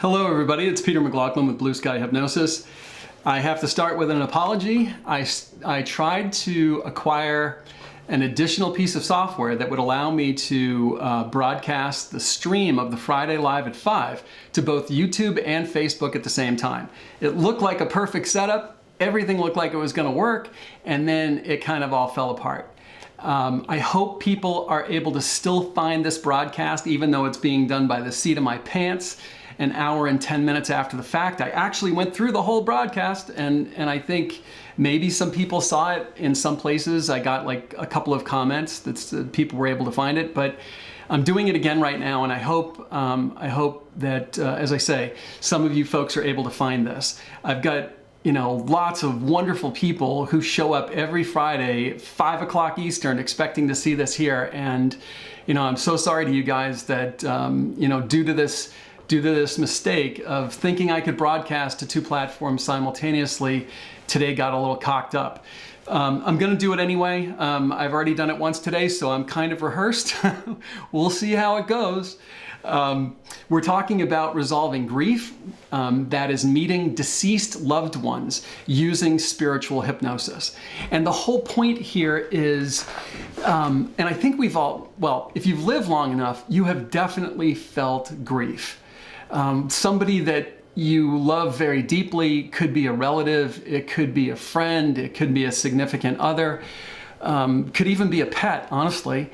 Hello everybody, it's Peter McLaughlin with Blue Sky Hypnosis. I have to start with an apology. I tried to acquire an additional piece of software that would allow me to broadcast the stream of the Friday Live at 5 to both YouTube and Facebook at the same time. It looked like a perfect setup, everything looked like it was going to work, and then it kind of all fell apart. I hope people are able to still find this broadcast even though it's being done by the seat of my pants an hour and 10 minutes after the fact. I actually went through the whole broadcast and I think maybe some people saw it in some places. I got like a couple of comments that people were able to find it, but I'm doing it again right now, and I hope that, as I say, some of you folks are able to find this. I've got lots of wonderful people who show up every Friday, 5 o'clock Eastern, expecting to see this here. And, I'm so sorry to you guys that, due to this mistake of thinking I could broadcast to two platforms simultaneously, today got a little cocked up. I'm gonna do it anyway. I've already done it once today, so I'm kind of rehearsed. We'll see how it goes. We're talking about resolving grief, that is meeting deceased loved ones using spiritual hypnosis. And the whole point here is, and I think we've all, well, if you've lived long enough, you have definitely felt grief. Somebody that you love very deeply, could be a relative, it could be a friend, it could be a significant other, could even be a pet, honestly.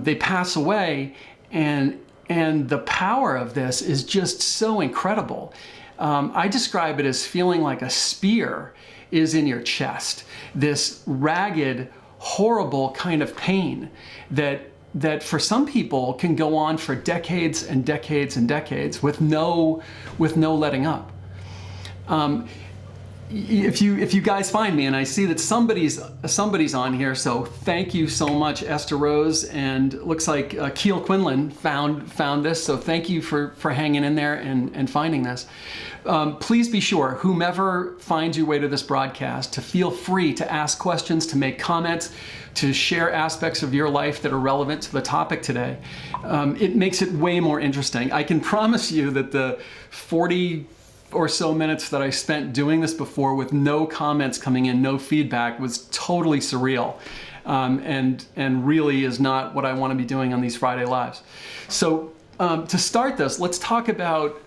They pass away, and the power of this is just so incredible. I describe it as feeling like a spear is in your chest, this ragged, horrible kind of pain that for some people can go on for decades and decades and decades with no letting up. If you guys find me, and I see that somebody's on here, so thank you so much, Esther Rose, and it looks like Keel Quinlan found this, so thank you for hanging in there and finding this. Please be sure, whomever finds your way to this broadcast, to feel free to ask questions, to make comments, to share aspects of your life that are relevant to the topic today. It makes it way more interesting. I can promise you that the 40 or so minutes that I spent doing this before with no comments coming in, no feedback, was totally surreal, and really is not what I want to be doing on these Friday Lives. So to start this, let's talk about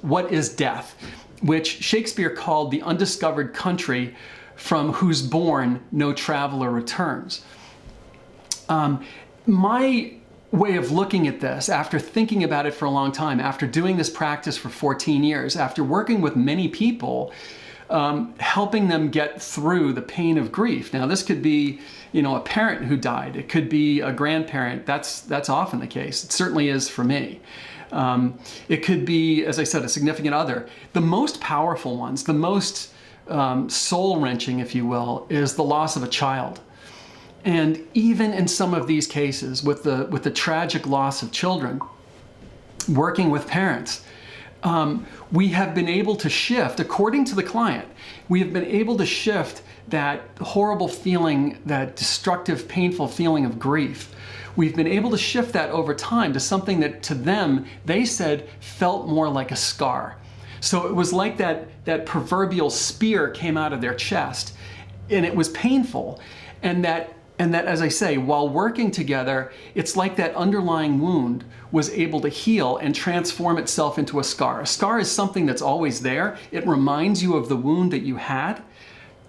what is death, which Shakespeare called the undiscovered country from whose bourne no traveler returns. My way of looking at this, after thinking about it for a long time, after doing this practice for 14 years, after working with many people, helping them get through the pain of grief. Now, this could be, a parent who died. It could be a grandparent. That's often the case. It certainly is for me. It could be, as I said, a significant other. The most powerful ones, the most soul-wrenching, if you will, is the loss of a child. And even in some of these cases, with the tragic loss of children, working with parents, we have been able to shift, according to the client, we have been able to shift that horrible feeling, that destructive, painful feeling of grief. We've been able to shift that over time to something that to them, they said, felt more like a scar. So it was like that proverbial spear came out of their chest, and it was painful. And that, as I say, while working together, it's like that underlying wound was able to heal and transform itself into a scar. A scar is something that's always there. It reminds you of the wound that you had.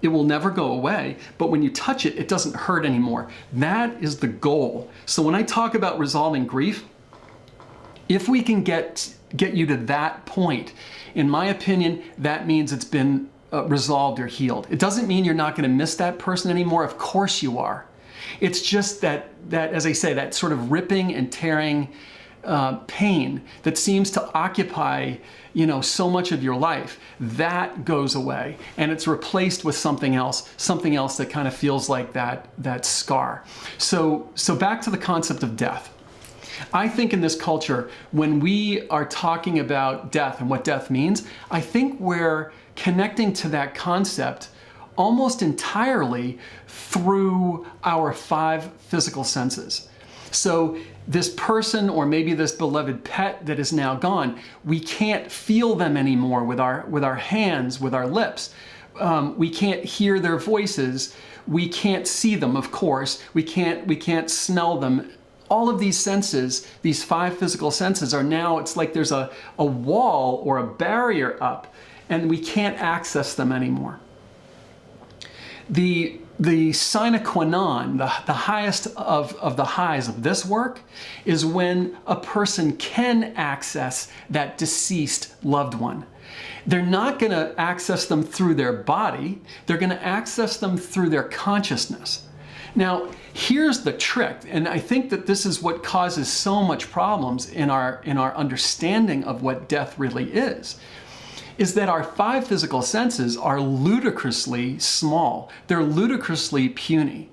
It will never go away, but when you touch it, it doesn't hurt anymore. That is the goal. So when I talk about resolving grief, if we can get you to that point, in my opinion, that means it's been resolved or healed. It doesn't mean you're not going to miss that person anymore. Of course you are. It's just that, as I say, that sort of ripping and tearing pain that seems to occupy, so much of your life, that goes away, and it's replaced with something else that kind of feels like that scar. So back to the concept of death. I think in this culture, when we are talking about death and what death means, I think we're connecting to that concept almost entirely through our 5 physical senses. So this person or maybe this beloved pet that is now gone, we can't feel them anymore with our hands, with our lips. We can't hear their voices. We can't see them, of course. We can't smell them. All of these senses, these 5 physical senses, are now, it's like there's a wall or a barrier up, and we can't access them anymore. The sine qua non, the highest of the highs of this work, is when a person can access that deceased loved one. They're not going to access them through their body. They're going to access them through their consciousness. Now, here's the trick, and I think that this is what causes so much problems in our understanding of what death really is that our 5 physical senses are ludicrously small. They're ludicrously puny.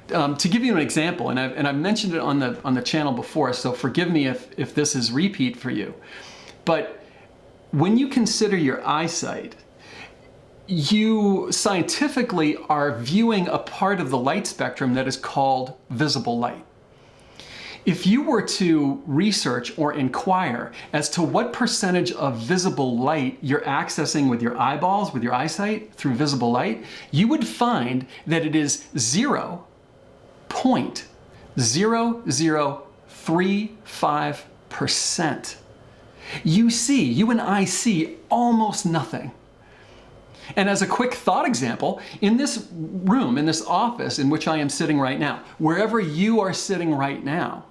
To give you an example, and I've mentioned it on the channel before, so forgive me if this is repeat for you, but when you consider your eyesight, you scientifically are viewing a part of the light spectrum that is called visible light. If you were to research or inquire as to what percentage of visible light you're accessing with your eyeballs, with your eyesight, through visible light, you would find that it is 0.0035%. You and I see almost nothing. And as a quick thought example, in this room, in this office in which I am sitting right now, wherever you are sitting right now,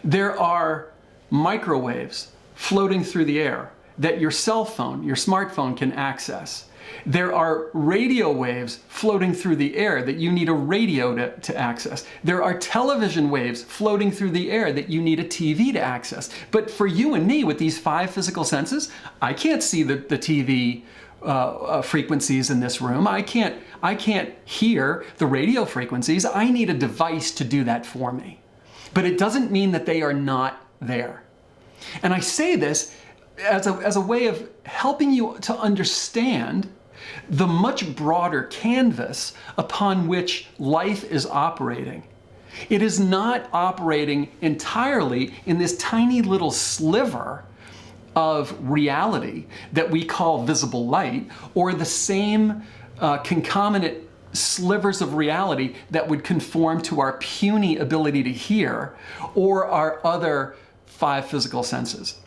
there are microwaves floating through the air that your cell phone, your smartphone can access. There are radio waves floating through the air that you need a radio to access. There are television waves floating through the air that you need a TV to access. But for you and me with these 5 physical senses, I can't see the TV frequencies in this room. I can't hear the radio frequencies. I need a device to do that for me. But it doesn't mean that they are not there. And I say this as a way of helping you to understand the much broader canvas upon which life is operating. It is not operating entirely in this tiny little sliver of reality that we call visible light, or the same concomitant slivers of reality that would conform to our puny ability to hear, or our other 5 physical senses.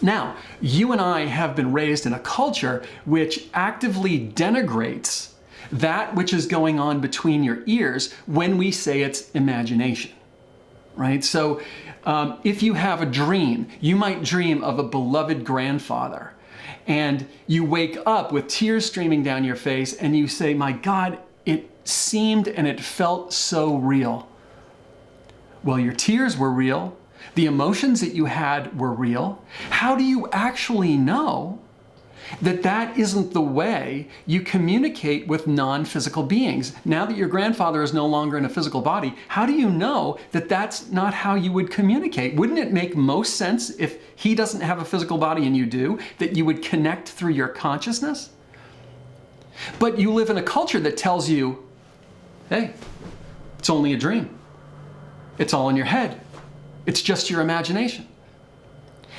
Now, you and I have been raised in a culture which actively denigrates that which is going on between your ears when we say it's imagination, right? So if you have a dream, you might dream of a beloved grandfather, and you wake up with tears streaming down your face and you say, my God, it seemed and it felt so real. Well, your tears were real. The emotions that you had were real. How do you actually know that that isn't the way you communicate with non-physical beings? Now that your grandfather is no longer in a physical body, how do you know that that's not how you would communicate? Wouldn't it make most sense, if he doesn't have a physical body and you do, that you would connect through your consciousness? But you live in a culture that tells you, hey, it's only a dream. It's all in your head. It's just your imagination.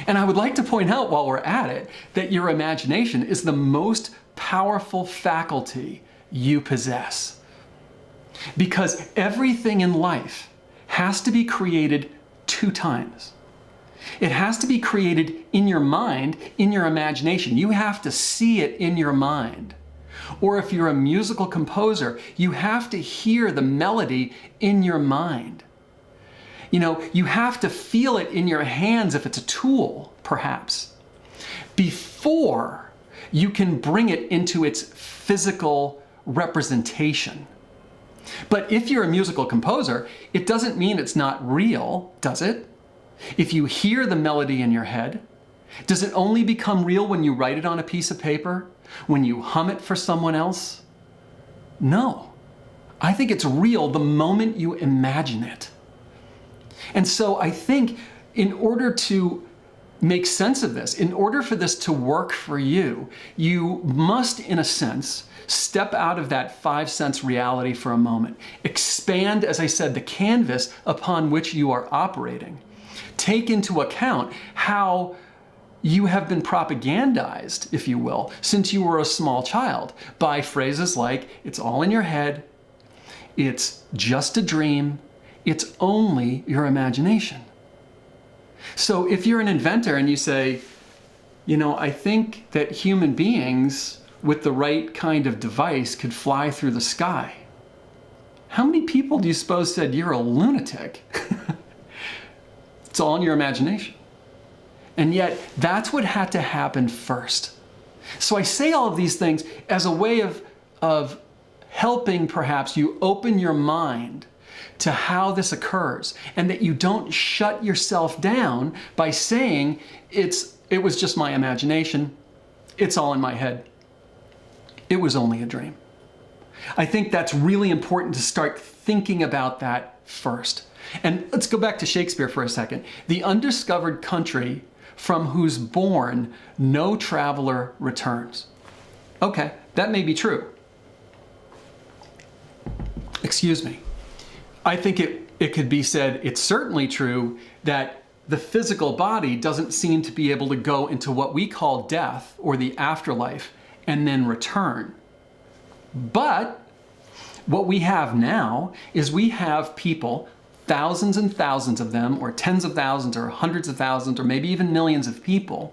And I would like to point out, while we're at it, that your imagination is the most powerful faculty you possess. Because everything in life has to be created 2 times. It has to be created in your mind, in your imagination. You have to see it in your mind. Or if you're a musical composer, you have to hear the melody in your mind. You know, you have to feel it in your hands if it's a tool, perhaps, before you can bring it into its physical representation. But if you're a musical composer, it doesn't mean it's not real, does it? If you hear the melody in your head, does it only become real when you write it on a piece of paper? When you hum it for someone else? No. I think it's real the moment you imagine it. And so I think in order to make sense of this. In order for this to work for you, you must, in a sense, step out of that 5 sense reality for a moment. Expand, as I said, the canvas upon which you are operating. Take into account how you have been propagandized, if you will, since you were a small child by phrases like, it's all in your head, it's just a dream, it's only your imagination. So if you're an inventor and you say, you know, I think that human beings with the right kind of device could fly through the sky, how many people do you suppose said you're a lunatic? It's all in your imagination. And yet, that's what had to happen first. So I say all of these things as a way of helping perhaps you open your mind to how this occurs, and that you don't shut yourself down by saying, it was just my imagination, it's all in my head, it was only a dream. I think that's really important to start thinking about that first. And let's go back to Shakespeare for a second. The undiscovered country from whose bourne no traveler returns. Okay, that may be true. Excuse me. I think it could be said, it's certainly true that the physical body doesn't seem to be able to go into what we call death or the afterlife and then return. But what we have now is we have people, thousands and thousands of them, or tens of thousands, or hundreds of thousands, or maybe even millions of people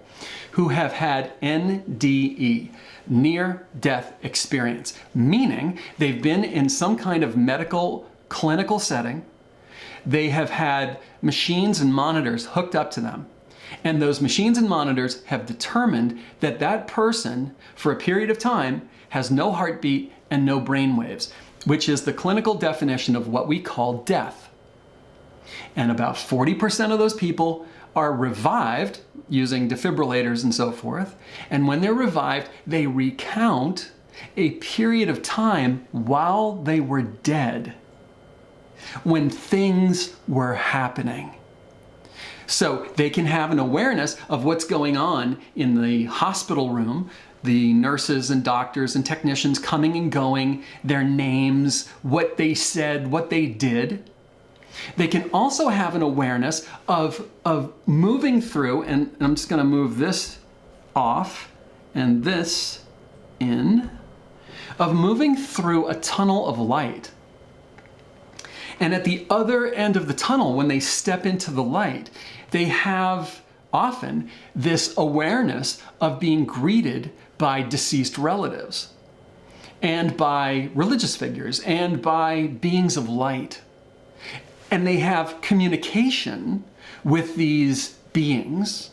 who have had NDE, near-death experience, meaning they've been in some kind of medical, clinical setting. They have had machines and monitors hooked up to them. And those machines and monitors have determined that that person, for a period of time, has no heartbeat and no brain waves, which is the clinical definition of what we call death. And about 40% of those people are revived using defibrillators and so forth. And when they're revived, they recount a period of time while they were dead, when things were happening. So they can have an awareness of what's going on in the hospital room, the nurses and doctors and technicians coming and going, their names, what they said, what they did. They can also have an awareness of moving through, and I'm just going to move this off and this in, of moving through a tunnel of light. And at the other end of the tunnel, when they step into the light, they have often this awareness of being greeted by deceased relatives and by religious figures and by beings of light. And they have communication with these beings,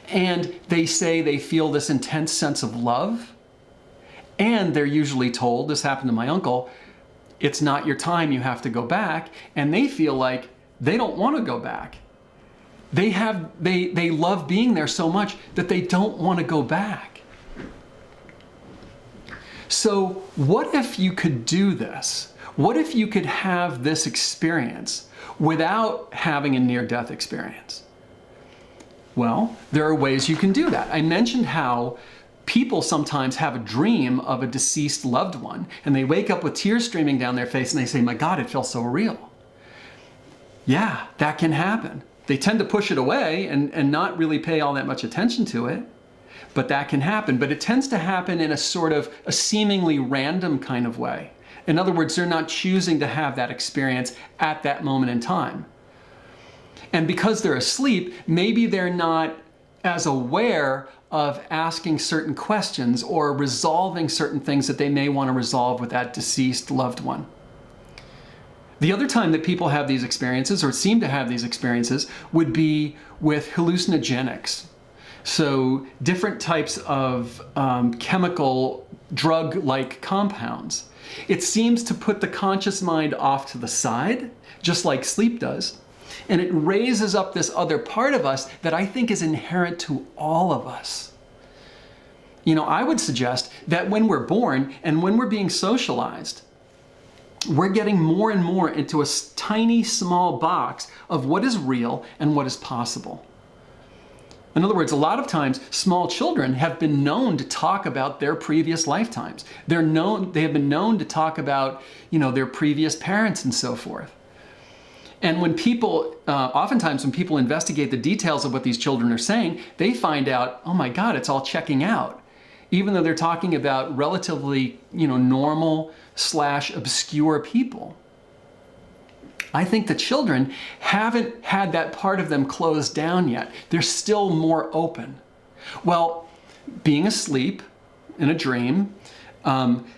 and they say they feel this intense sense of love, and they're usually told, this happened to my uncle, it's not your time, you have to go back, and they feel like they don't want to go back. They love being there so much that they don't want to go back. So what if you could do this? What if you could have this experience without having a near-death experience? Well, there are ways you can do that. I mentioned how people sometimes have a dream of a deceased loved one, and they wake up with tears streaming down their face and they say, my God, it felt so real. Yeah, that can happen. They tend to push it away and not really pay all that much attention to it, but that can happen. But it tends to happen in a sort of a seemingly random kind of way. In other words, they're not choosing to have that experience at that moment in time. And because they're asleep, maybe they're not as aware of asking certain questions or resolving certain things that they may want to resolve with that deceased loved one. The other time that people have these experiences, or seem to have these experiences, would be with hallucinogenics. So different types of chemical drug-like compounds. It seems to put the conscious mind off to the side, just like sleep does, and it raises up this other part of us that I think is inherent to all of us. You know, I would suggest that when we're born and when we're being socialized, we're getting more and more into a tiny, small box of what is real and what is possible. In other words, a lot of times small children have been known to talk about their previous lifetimes. They have been known to talk about, their previous parents and so forth. And when people, oftentimes when people investigate the details of what these children are saying, they find out, oh my God, it's all checking out. Even though they're talking about relatively, normal / obscure people. I think the children haven't had that part of them closed down yet. They're still more open. Well, being asleep in a dream,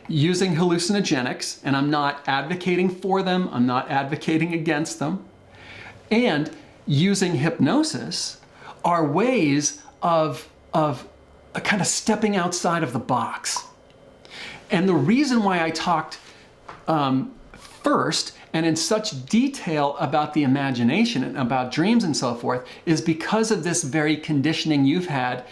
using hallucinogenics, and I'm not advocating for them, I'm not advocating against them, and using hypnosis are ways of kind of stepping outside of the box. And the reason why I talked first and in such detail about the imagination and about dreams and so forth is because of this very conditioning you've had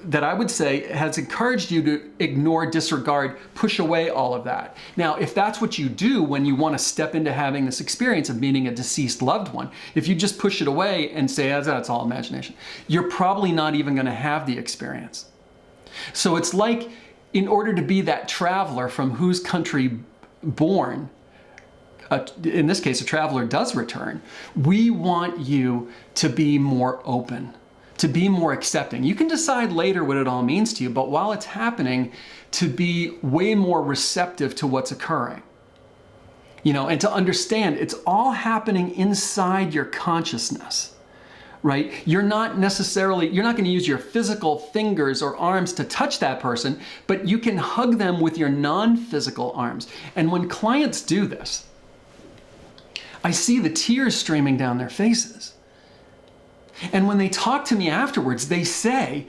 that I would say has encouraged you to ignore, disregard, push away all of that. Now, if that's what you do when you want to step into having this experience of meeting a deceased loved one, if you just push it away and say, oh, that's all imagination, you're probably not even going to have the experience. So it's like, in order to be that traveler from whose country born, in this case, a traveler does return, we want you to be more open, to be more accepting. You can decide later what it all means to you, but while it's happening, to be way more receptive to what's occurring. And to understand it's all happening inside your consciousness, right? You're not going to use your physical fingers or arms to touch that person, but you can hug them with your non-physical arms. And when clients do this, I see the tears streaming down their faces. And when they talk to me afterwards, they say,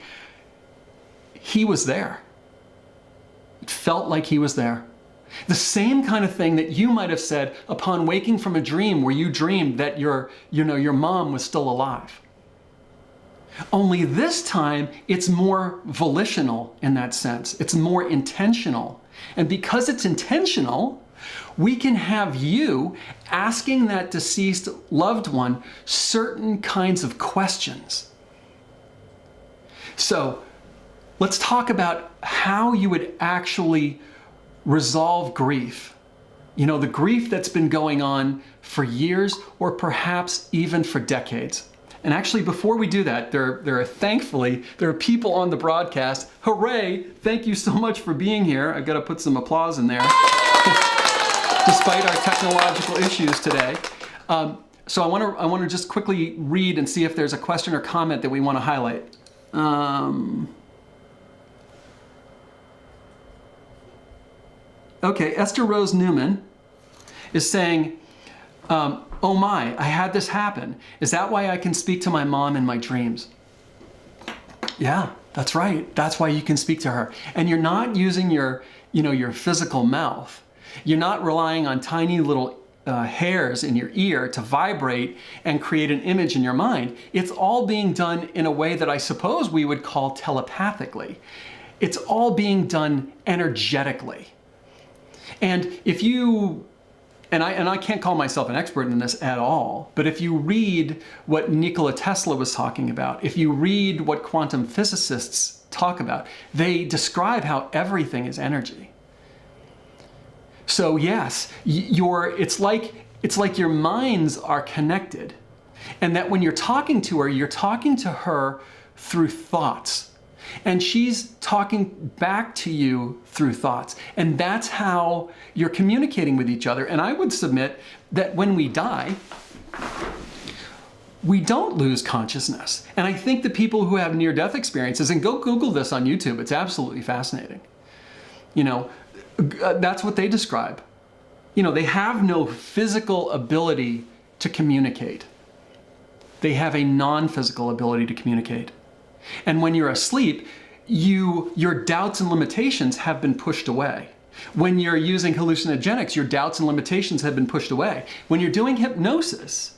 he was there. It felt like he was there. The same kind of thing that you might have said upon waking from a dream where you dreamed that your mom was still alive. Only this time, it's more volitional in that sense. It's more intentional. And because it's intentional, we can have you asking that deceased loved one certain kinds of questions. So let's talk about how you would actually resolve grief. The grief that's been going on for years or perhaps even for decades. And actually, before we do that, thankfully, there are people on the broadcast. Hooray! Thank you so much for being here. I've got to put some applause in there. Despite our technological issues today. So I want to just quickly read and see if there's a question or comment that we want to highlight. Okay, Esther Rose Newman is saying, oh my, I had this happen. Is that why I can speak to my mom in my dreams? Yeah, that's right. That's why you can speak to her. And you're not using your physical mouth. You're not relying on tiny little hairs in your ear to vibrate and create an image in your mind. It's all being done in a way that I suppose we would call telepathically. It's all being done energetically. And if you, and I can't call myself an expert in this at all, but if you read what Nikola Tesla was talking about, if you read what quantum physicists talk about, they describe how everything is energy. So yes, it's like your minds are connected, and that when you're talking to her through thoughts, and she's talking back to you through thoughts, and that's how you're communicating with each other. And I would submit that when we die, we don't lose consciousness. And I think the people who have near-death experiences, and go Google this on YouTube, it's absolutely fascinating. That's what they describe. They have no physical ability to communicate. They have a non-physical ability to communicate. And when you're asleep, your doubts and limitations have been pushed away. When you're using hallucinogenics, your doubts and limitations have been pushed away. When you're doing hypnosis,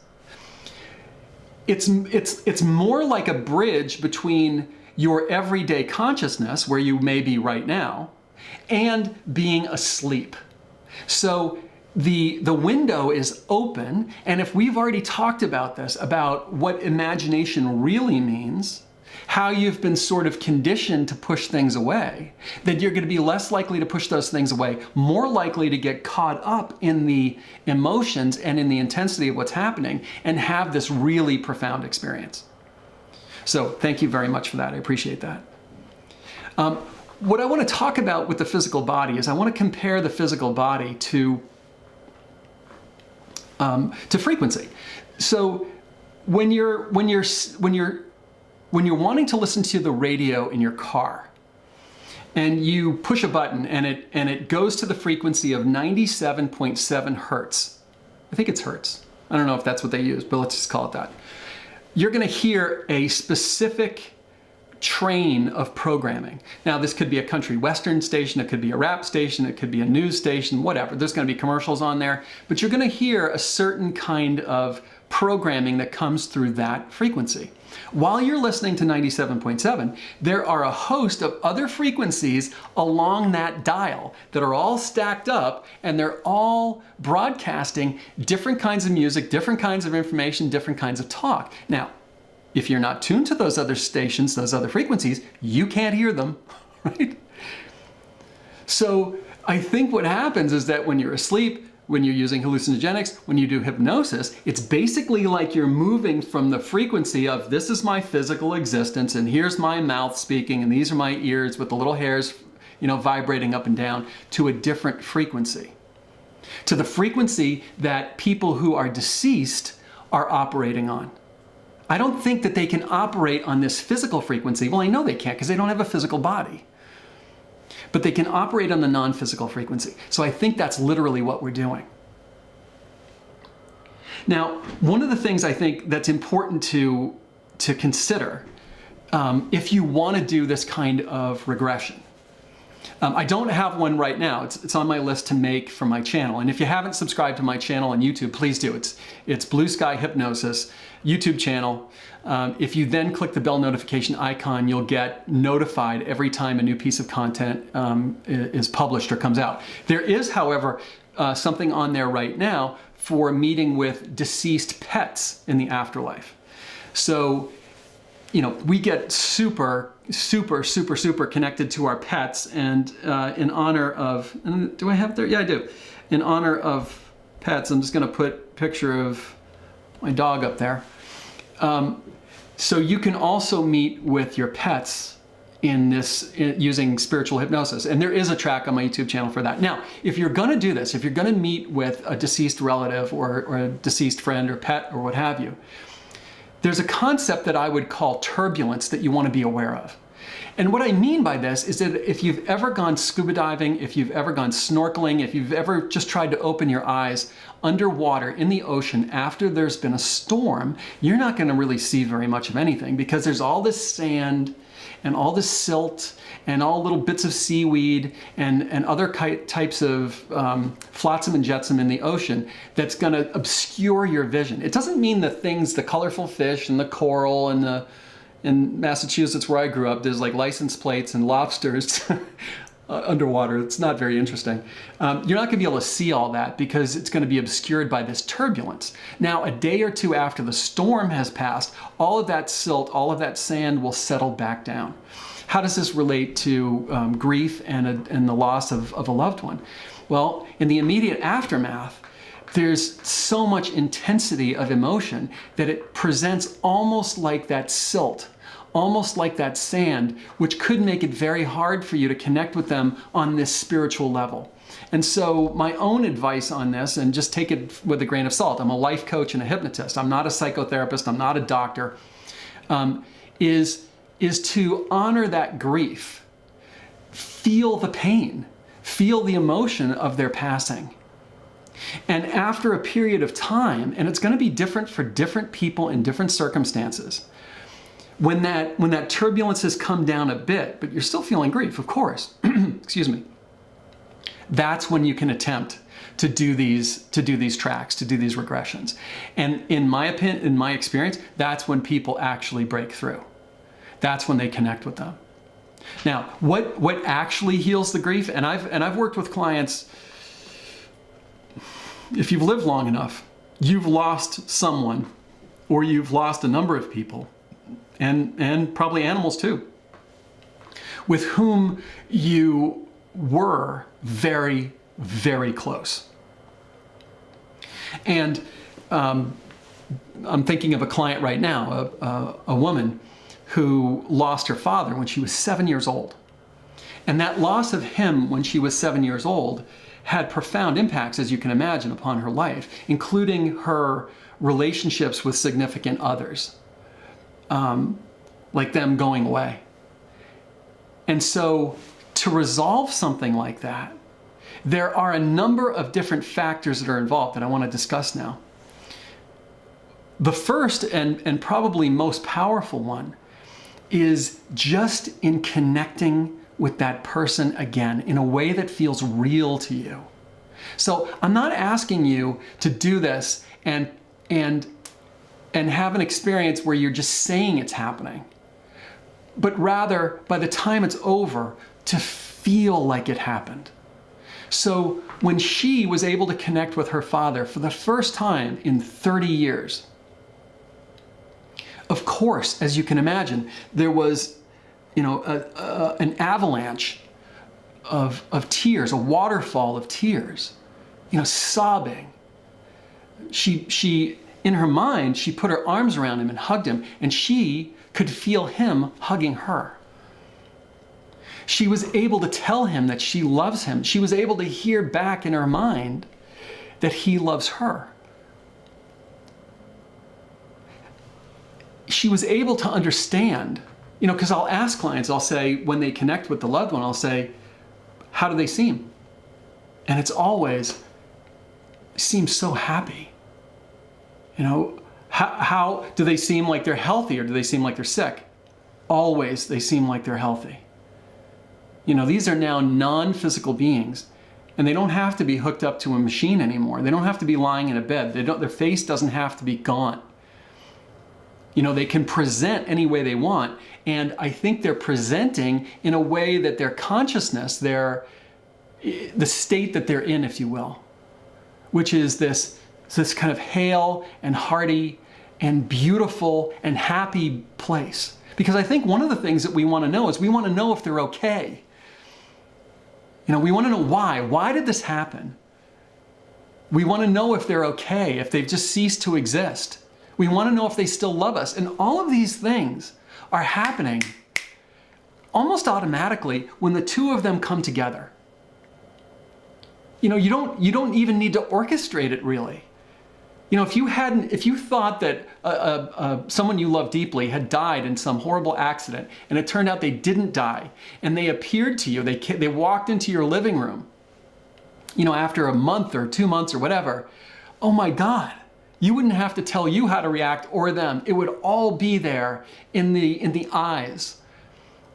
it's more like a bridge between your everyday consciousness, where you may be right now, and being asleep. So the window is open, and if we've already talked about this, about what imagination really means, how you've been sort of conditioned to push things away, then you're going to be less likely to push those things away, more likely to get caught up in the emotions and in the intensity of what's happening and have this really profound experience. So thank you very much for that. I appreciate that. What I want to talk about with the physical body is I want to compare the physical body to frequency. So when you're wanting to listen to the radio in your car and you push a button and it goes to the frequency of 97.7 hertz. I think it's hertz. I don't know if that's what they use, but let's just call it that. You're going to hear a specific train of programming. Now, this could be a country western station, it could be a rap station, it could be a news station, whatever. There's going to be commercials on there, but you're going to hear a certain kind of programming that comes through that frequency. While you're listening to 97.7, there are a host of other frequencies along that dial that are all stacked up, and they're all broadcasting different kinds of music, different kinds of information, different kinds of talk. Now, if you're not tuned to those other stations, those other frequencies, you can't hear them, right? So I think what happens is that when you're asleep, when you're using hallucinogenics, when you do hypnosis, it's basically like you're moving from the frequency of this is my physical existence and here's my mouth speaking and these are my ears with the little hairs, vibrating up and down, to a different frequency. To the frequency that people who are deceased are operating on. I don't think that they can operate on this physical frequency. Well, I know they can't because they don't have a physical body. But they can operate on the non-physical frequency. So I think that's literally what we're doing. Now, one of the things I think that's important to consider if you want to do this kind of regression. I don't have one right now. It's on my list to make for my channel. And if you haven't subscribed to my channel on YouTube, please do. It's Blue Sky Hypnosis YouTube channel. If you then click the bell notification icon, you'll get notified every time a new piece of content is published or comes out. There is, however, something on there right now for meeting with deceased pets in the afterlife. So, we get super connected to our pets, and in honor of, do I have it there? Yeah, I do. In honor of pets, I'm just going to put a picture of my dog up there. So you can also meet with your pets using spiritual hypnosis, and there is a track on my YouTube channel for that. Now, if you're going to do this, if you're going to meet with a deceased relative or a deceased friend or pet or what have you, there's a concept that I would call turbulence that you want to be aware of. And what I mean by this is that if you've ever gone scuba diving, if you've ever gone snorkeling, if you've ever just tried to open your eyes underwater in the ocean after there's been a storm, you're not going to really see very much of anything because there's all this sand and all this silt and all little bits of seaweed and other types of flotsam and jetsam in the ocean that's going to obscure your vision. It doesn't mean the colorful fish and the coral and in Massachusetts where I grew up, there's like license plates and lobsters underwater. It's not very interesting. You're not going to be able to see all that because it's going to be obscured by this turbulence. Now, a day or two after the storm has passed, all of that silt, all of that sand will settle back down. How does this relate to grief and the loss of a loved one? Well, in the immediate aftermath, there's so much intensity of emotion that it presents almost like that silt, almost like that sand, which could make it very hard for you to connect with them on this spiritual level. And so my own advice on this, and just take it with a grain of salt, I'm a life coach and a hypnotist, I'm not a psychotherapist, I'm not a doctor, is to honor that grief, feel the pain, feel the emotion of their passing. And after a period of time, and it's going to be different for different people in different circumstances, when that turbulence has come down a bit, but you're still feeling grief, of course, excuse me, that's when you can attempt to do these tracks, to do these regressions. And in my opinion, in my experience, that's when people actually break through. That's when they connect with them. Now, what actually heals the grief? And I've worked with clients. If you've lived long enough, you've lost someone, or you've lost a number of people, and probably animals too, with whom you were very, very close. And I'm thinking of a client right now, a woman who lost her father when she was 7 years old. And that loss of him when she was 7 years old had profound impacts, as you can imagine, upon her life, including her relationships with significant others, like them going away. And so to resolve something like that, there are a number of different factors that are involved that I want to discuss now. The first and probably most powerful one is just in connecting with that person again in a way that feels real to you. So I'm not asking you to do this and have an experience where you're just saying it's happening, but rather by the time it's over, to feel like it happened. So when she was able to connect with her father for the first time in 30 years, of course, as you can imagine, there was, an avalanche of tears, a waterfall of tears, sobbing. She, in her mind, she put her arms around him and hugged him, and she could feel him hugging her. She was able to tell him that she loves him. She was able to hear back in her mind that he loves her. She was able to understand, because I'll ask clients, I'll say, when they connect with the loved one, I'll say, how do they seem? And it's always, seem so happy. How do they seem like they're healthy, or do they seem like they're sick? Always they seem like they're healthy. These are now non-physical beings, and they don't have to be hooked up to a machine anymore. They don't have to be lying in a bed. Their face doesn't have to be gaunt. They can present any way they want, and I think they're presenting in a way that their consciousness, the state that they're in, if you will, which is this kind of hale and hearty and beautiful and happy place. Because I think one of the things that we want to know is we want to know if they're okay. We want to know why. Why did this happen? We want to know if they're okay, if they've just ceased to exist. We want to know if they still love us. And all of these things are happening almost automatically when the two of them come together. You don't even need to orchestrate it, really. If you thought that someone you love deeply had died in some horrible accident, and it turned out they didn't die, and they appeared to you, they walked into your living room, after a month or 2 months or whatever, oh my God, you wouldn't have to tell you how to react or them. It would all be there in the eyes.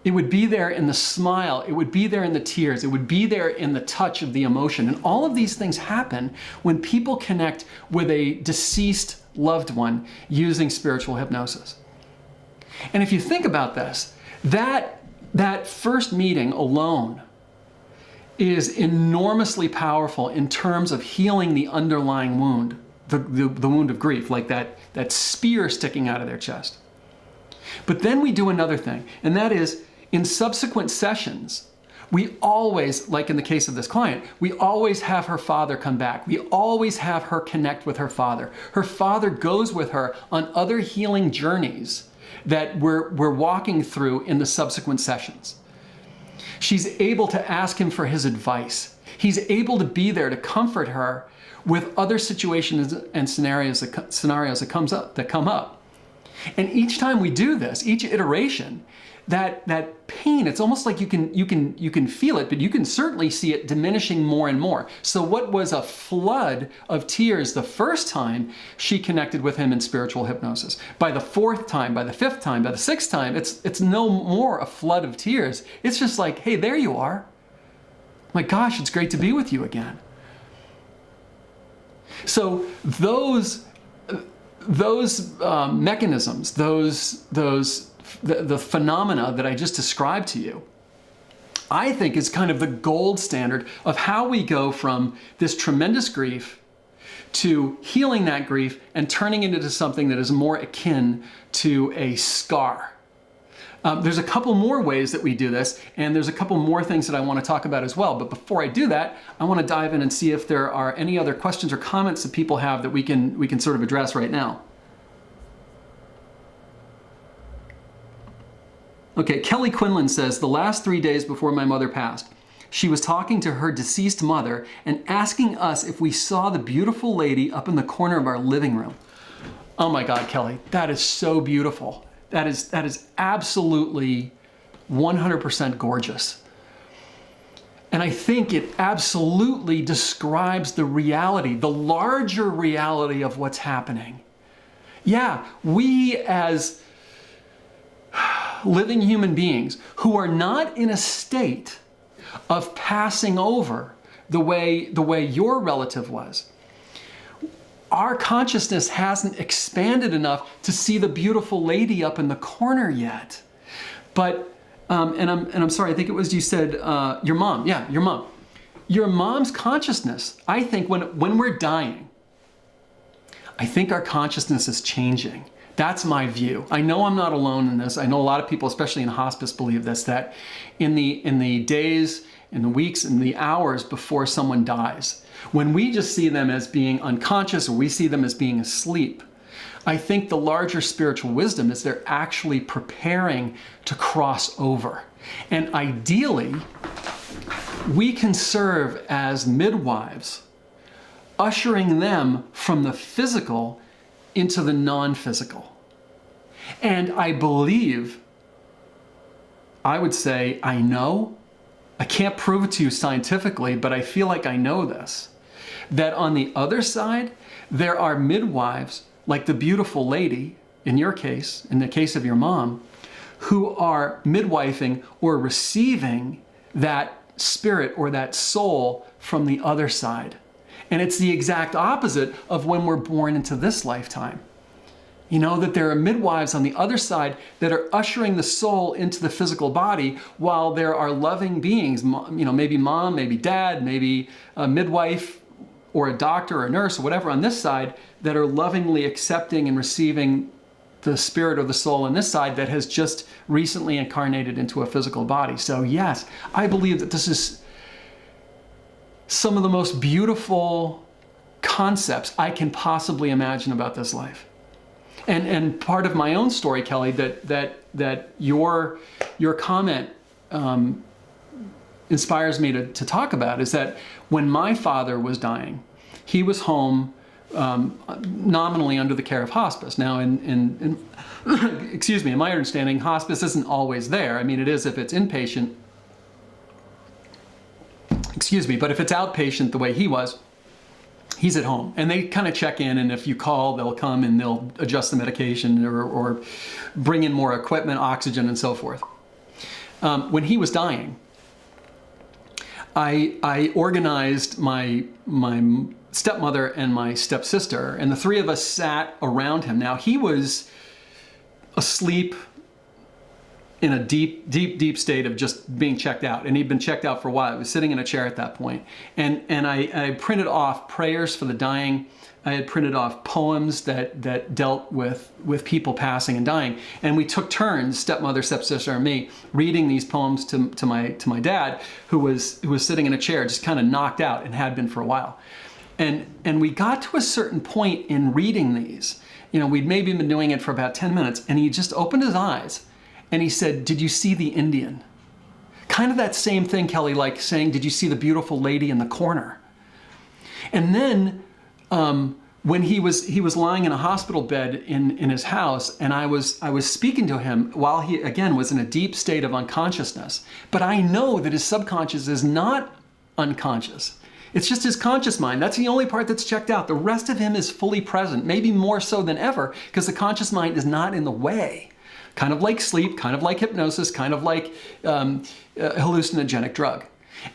It would be there in the smile. It would be there in the tears. It would be there in the touch of the emotion. And all of these things happen when people connect with a deceased loved one using spiritual hypnosis. And if you think about this, that first meeting alone is enormously powerful in terms of healing the underlying wound, the wound of grief, like that spear sticking out of their chest. But then we do another thing, and that is, in subsequent sessions, we always, like in the case of this client, we always have her father come back. We always have her connect with her father. Her father goes with her on other healing journeys that we're walking through in the subsequent sessions. She's able to ask him for his advice. He's able to be there to comfort her with other situations and scenarios that come up. And each time we do this, each iteration, that pain, it's almost like you can feel it, but you can certainly see it diminishing more and more. So what was a flood of tears the first time she connected with him in spiritual hypnosis, by the fourth time, by the fifth time, by the sixth time, it's no more a flood of tears. It's just like, hey, there you are. My gosh, it's great to be with you again. So those mechanisms, the phenomena that I just described to you, I think is kind of the gold standard of how we go from this tremendous grief to healing that grief and turning it into something that is more akin to a scar. There's a couple more ways that we do this, and there's a couple more things that I want to talk about as well. But before I do that, I want to dive in and see if there are any other questions or comments that people have that we can sort of address right now. Okay, Kelly Quinlan says, the last 3 days before my mother passed, she was talking to her deceased mother and asking us if we saw the beautiful lady up in the corner of our living room. Oh my God, Kelly, that is so beautiful. That is absolutely 100% gorgeous. And I think it absolutely describes the reality, the larger reality of what's happening. Yeah, we as living human beings who are not in a state of passing over the way your relative was, our consciousness hasn't expanded enough to see the beautiful lady up in the corner yet. But, and I'm sorry, I think it was you said your mom. Yeah, your mom. Your mom's consciousness, I think when we're dying, I think our consciousness is changing. That's my view. I know I'm not alone in this. I know a lot of people, especially in hospice, believe this, that in the days, in the weeks, in the hours before someone dies, when we just see them as being unconscious or we see them as being asleep, I think the larger spiritual wisdom is they're actually preparing to cross over. And ideally, we can serve as midwives, ushering them from the physical into the non-physical. And I believe, I would say, I know, I can't prove it to you scientifically, but I feel like I know this, that on the other side, there are midwives, like the beautiful lady, in your case, in the case of your mom, who are midwifing or receiving that spirit or that soul from the other side. And it's the exact opposite of when we're born into this lifetime. You know, that there are midwives on the other side that are ushering the soul into the physical body, while there are loving beings, you know, maybe mom, maybe dad, maybe a midwife or a doctor or a nurse or whatever on this side, that are lovingly accepting and receiving the spirit or the soul on this side that has just recently incarnated into a physical body. So yes, I believe that this is some of the most beautiful concepts I can possibly imagine about this life. And part of my own story, Kelly, that your comment inspires me to talk about is that when my father was dying, he was home nominally under the care of hospice. Now, in excuse me, in my understanding, hospice isn't always there. I mean, it is if it's inpatient. Excuse me, but if it's outpatient the way he was, he's at home. And they kind of check in, and if you call, they'll come and they'll adjust the medication or bring in more equipment, oxygen, and so forth. When he was dying, I organized my stepmother and my stepsister, and the three of us sat around him. Now, he was asleep in a deep state of just being checked out. And he'd been checked out for a while. He was sitting in a chair at that point. And I printed off prayers for the dying. I had printed off poems that dealt with people passing and dying. And we took turns, stepmother, stepsister, and me, reading these poems to my dad, who was sitting in a chair, just kind of knocked out and had been for a while. And we got to a certain point in reading these. You know, we'd maybe been doing it for about 10 minutes, and he just opened his eyes and he said, "Did you see the Indian?" Kind of that same thing, Kelly, like saying, "Did you see the beautiful lady in the corner?" And then when he was lying in a hospital bed in his house, and I was speaking to him while he, again, was in a deep state of unconsciousness. But I know that his subconscious is not unconscious. It's just his conscious mind. That's the only part that's checked out. The rest of him is fully present, maybe more so than ever, because the conscious mind is not in the way. Kind of like sleep, kind of like hypnosis, kind of like a hallucinogenic drug.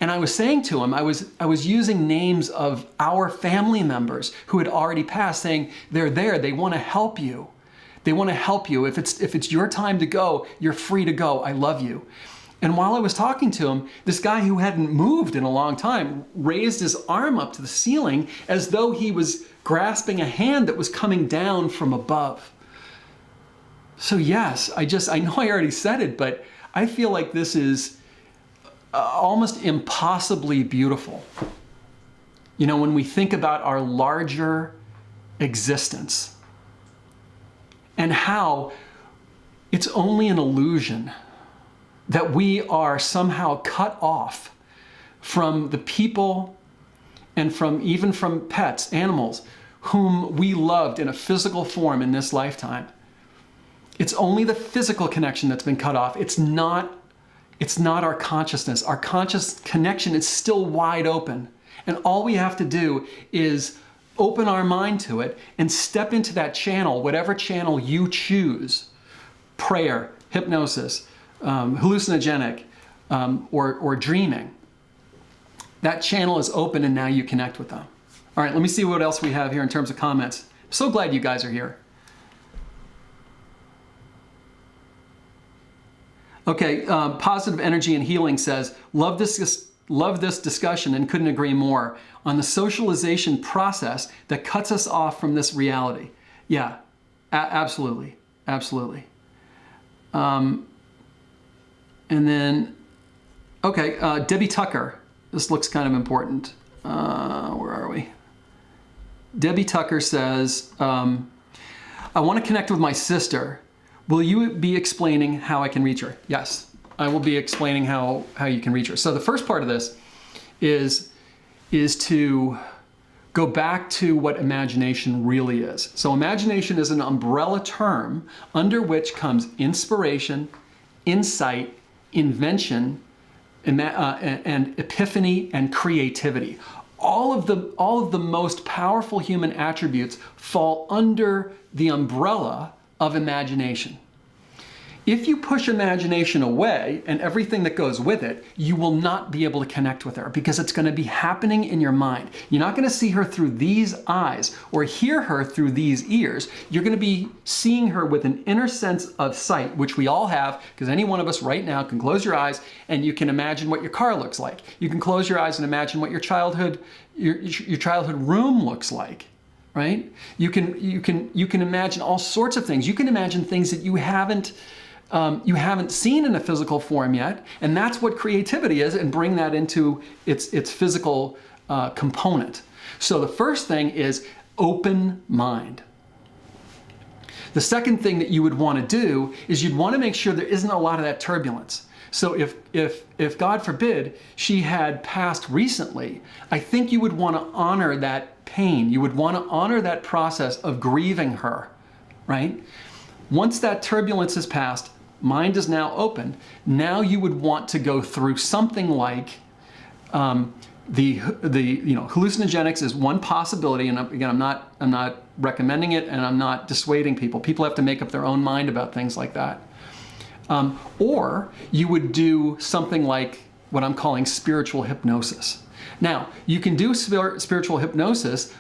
And I was saying to him, I was using names of our family members who had already passed, saying, "They're there, they want to help you. They want to help you. If it's your time to go, you're free to go. I love you." And while I was talking to him, this guy who hadn't moved in a long time raised his arm up to the ceiling as though he was grasping a hand that was coming down from above. So yes, I know I already said it, but I feel like this is almost impossibly beautiful. You know, when we think about our larger existence and how it's only an illusion that we are somehow cut off from the people and even from pets, animals, whom we loved in a physical form in this lifetime. It's only the physical connection that's been cut off. It's not our consciousness. Our conscious connection is still wide open. And all we have to do is open our mind to it and step into that channel, whatever channel you choose, prayer, hypnosis, hallucinogenic, or dreaming. That channel is open and now you connect with them. All right, let me see what else we have here in terms of comments. I'm so glad you guys are here. Okay, Positive Energy and Healing says, love this discussion and couldn't agree more on the socialization process that cuts us off from this reality. Yeah, absolutely, absolutely. And then, okay, Debbie Tucker. This looks kind of important. Where are we? Debbie Tucker says, I want to connect with my sister. Will you be explaining how I can reach her? Yes, I will be explaining how you can reach her. So the first part of this is to go back to what imagination really is. So imagination is an umbrella term under which comes inspiration, insight, invention, and epiphany and creativity. All of the most powerful human attributes fall under the umbrella of imagination. If you push imagination away and everything that goes with it, you will not be able to connect with her because it's going to be happening in your mind. You're not going to see her through these eyes or hear her through these ears. You're going to be seeing her with an inner sense of sight, which we all have, because any one of us right now can close your eyes and you can imagine what your car looks like. You can close your eyes and imagine what your childhood room looks like. Right? You can imagine all sorts of things. You can imagine things that you haven't seen in a physical form yet, and that's what creativity is, and bring that into its physical component. So the first thing is open mind. The second thing that you would want to do is you'd want to make sure there isn't a lot of that turbulence. So if God forbid she had passed recently, I think you would want to honor that pain. You would want to honor that process of grieving her, right? Once that turbulence is passed, mind is now open. Now you would want to go through something like hallucinogenics is one possibility, and again, I'm not recommending it, and I'm not dissuading people. People have to make up their own mind about things like that. Or you would do something like what I'm calling spiritual hypnosis. Now, you can do spiritual hypnosis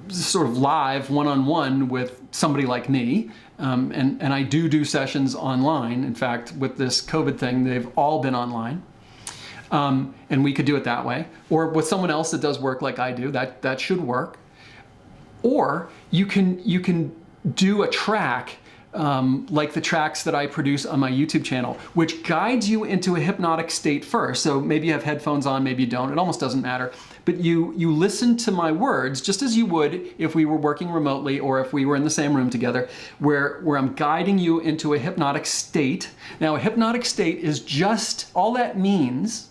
sort of live, one-on-one with somebody like me, and I do sessions online. In fact, with this COVID thing, they've all been online, and we could do it that way. Or with someone else that does work like I do, that should work. Or you can do a track like the tracks that I produce on my YouTube channel, which guides you into a hypnotic state first. So maybe you have headphones on, maybe you don't. It almost doesn't matter. But you listen to my words just as you would if we were working remotely or if we were in the same room together, where I'm guiding you into a hypnotic state. Now, a hypnotic state is just, all that means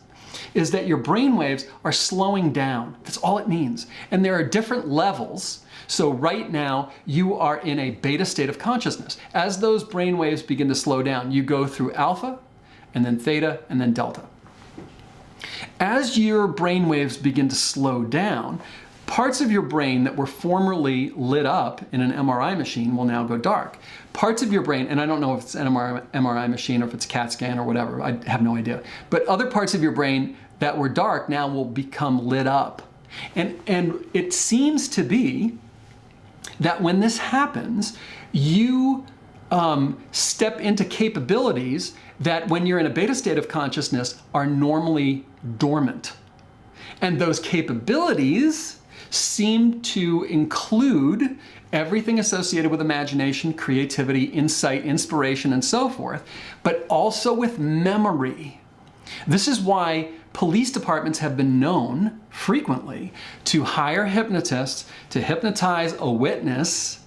is that your brain waves are slowing down. That's all it means. And there are different levels. So right now, you are in a beta state of consciousness. As those brain waves begin to slow down, you go through alpha, and then theta, and then delta. As your brain waves begin to slow down, parts of your brain that were formerly lit up in an MRI machine will now go dark. Parts of your brain, and I don't know if it's an MRI machine or if it's a CAT scan or whatever, I have no idea, but other parts of your brain that were dark now will become lit up. And it seems to be that when this happens, you step into capabilities that when you're in a beta state of consciousness are normally dormant. And those capabilities seem to include everything associated with imagination, creativity, insight, inspiration, and so forth, but also with memory. This is why police departments have been known frequently to hire hypnotists to hypnotize a witness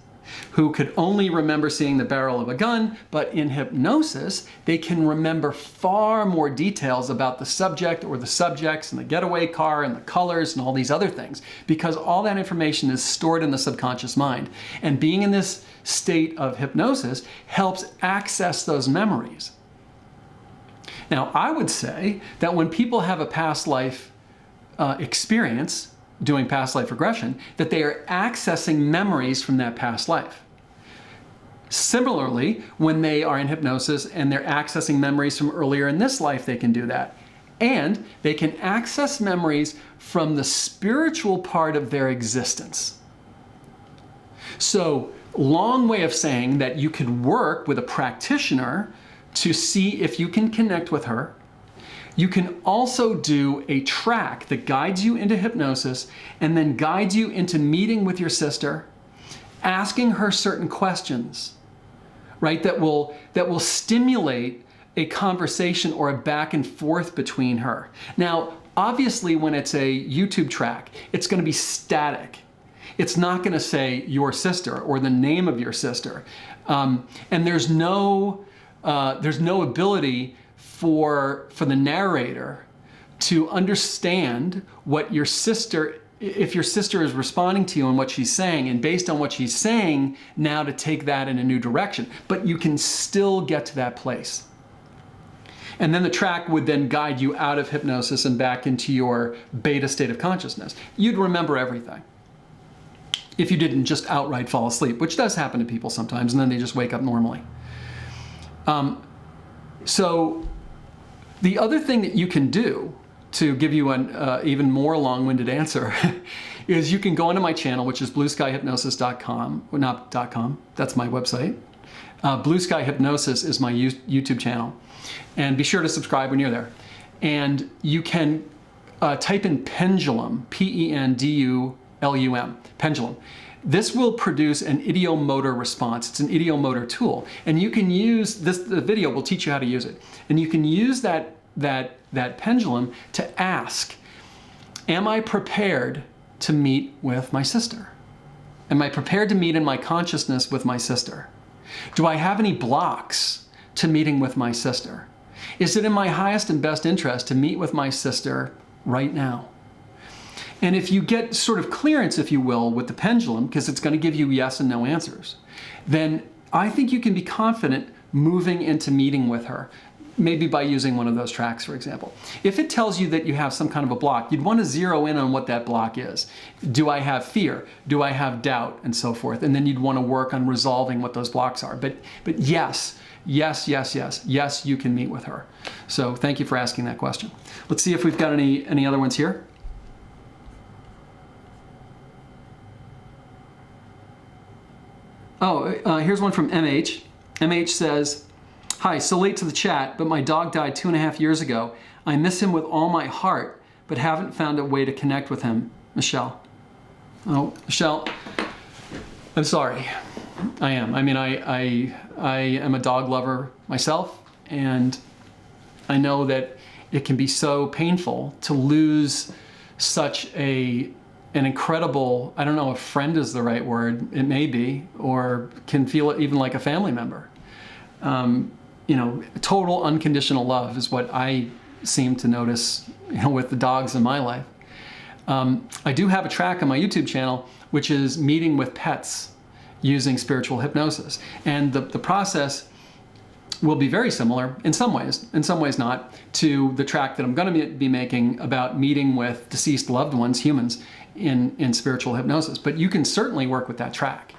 who could only remember seeing the barrel of a gun, but in hypnosis, they can remember far more details about the subject or the subjects and the getaway car and the colors and all these other things, because all that information is stored in the subconscious mind. And being in this state of hypnosis helps access those memories. Now, I would say that when people have a past life experience, doing past life regression, that they are accessing memories from that past life. Similarly, when they are in hypnosis and they're accessing memories from earlier in this life, they can do that. And they can access memories from the spiritual part of their existence. So, long way of saying that you could work with a practitioner to see if you can connect with her. You can also do a track that guides you into hypnosis and then guides you into meeting with your sister, asking her certain questions, right, that will stimulate a conversation or a back and forth between her. Now, obviously, when it's a YouTube track, it's going to be static. It's not going to say your sister or the name of your sister. And there's no ability for the narrator to understand what your sister, if your sister is responding to you and what she's saying, and based on what she's saying, now to take that in a new direction. But you can still get to that place. And then the track would then guide you out of hypnosis and back into your beta state of consciousness. You'd remember everything if you didn't just outright fall asleep, which does happen to people sometimes, and then they just wake up normally. So the other thing that you can do to give you an even more long-winded answer is you can go onto my channel, which is blueskyhypnosis.com, well, not .com, that's my website. Blue Sky Hypnosis is my YouTube channel. And be sure to subscribe when you're there. And you can type in pendulum, P-E-N-D-U-L-U-M, pendulum. This will produce an ideomotor response. It's an ideomotor tool. And you can use this, the video will teach you how to use it. And you can use that pendulum to ask, am I prepared to meet with my sister? Am I prepared to meet in my consciousness with my sister? Do I have any blocks to meeting with my sister? Is it in my highest and best interest to meet with my sister right now? And if you get sort of clearance, if you will, with the pendulum, because it's going to give you yes and no answers, then I think you can be confident moving into meeting with her, maybe by using one of those tracks, for example. If it tells you that you have some kind of a block, you'd want to zero in on what that block is. Do I have fear? Do I have doubt? And so forth. And then you'd want to work on resolving what those blocks are. But yes, yes, yes, yes, yes, you can meet with her. So thank you for asking that question. Let's see if we've got any other ones here. Oh, here's one from MH. MH says, hi, so late to the chat, but my dog died 2.5 years ago. I miss him with all my heart, but haven't found a way to connect with him. Michelle. Oh, Michelle, I'm sorry. I am. I mean, I am a dog lover myself, and I know that it can be so painful to lose such an incredible, I don't know if friend is the right word, it may be, or can feel it even like a family member. You know, total unconditional love is what I seem to notice, you know, with the dogs in my life. I do have a track on my YouTube channel, which is meeting with pets using spiritual hypnosis. And the process will be very similar in some ways not, to the track that I'm going to be making about meeting with deceased loved ones, humans, in spiritual hypnosis. But you can certainly work with that track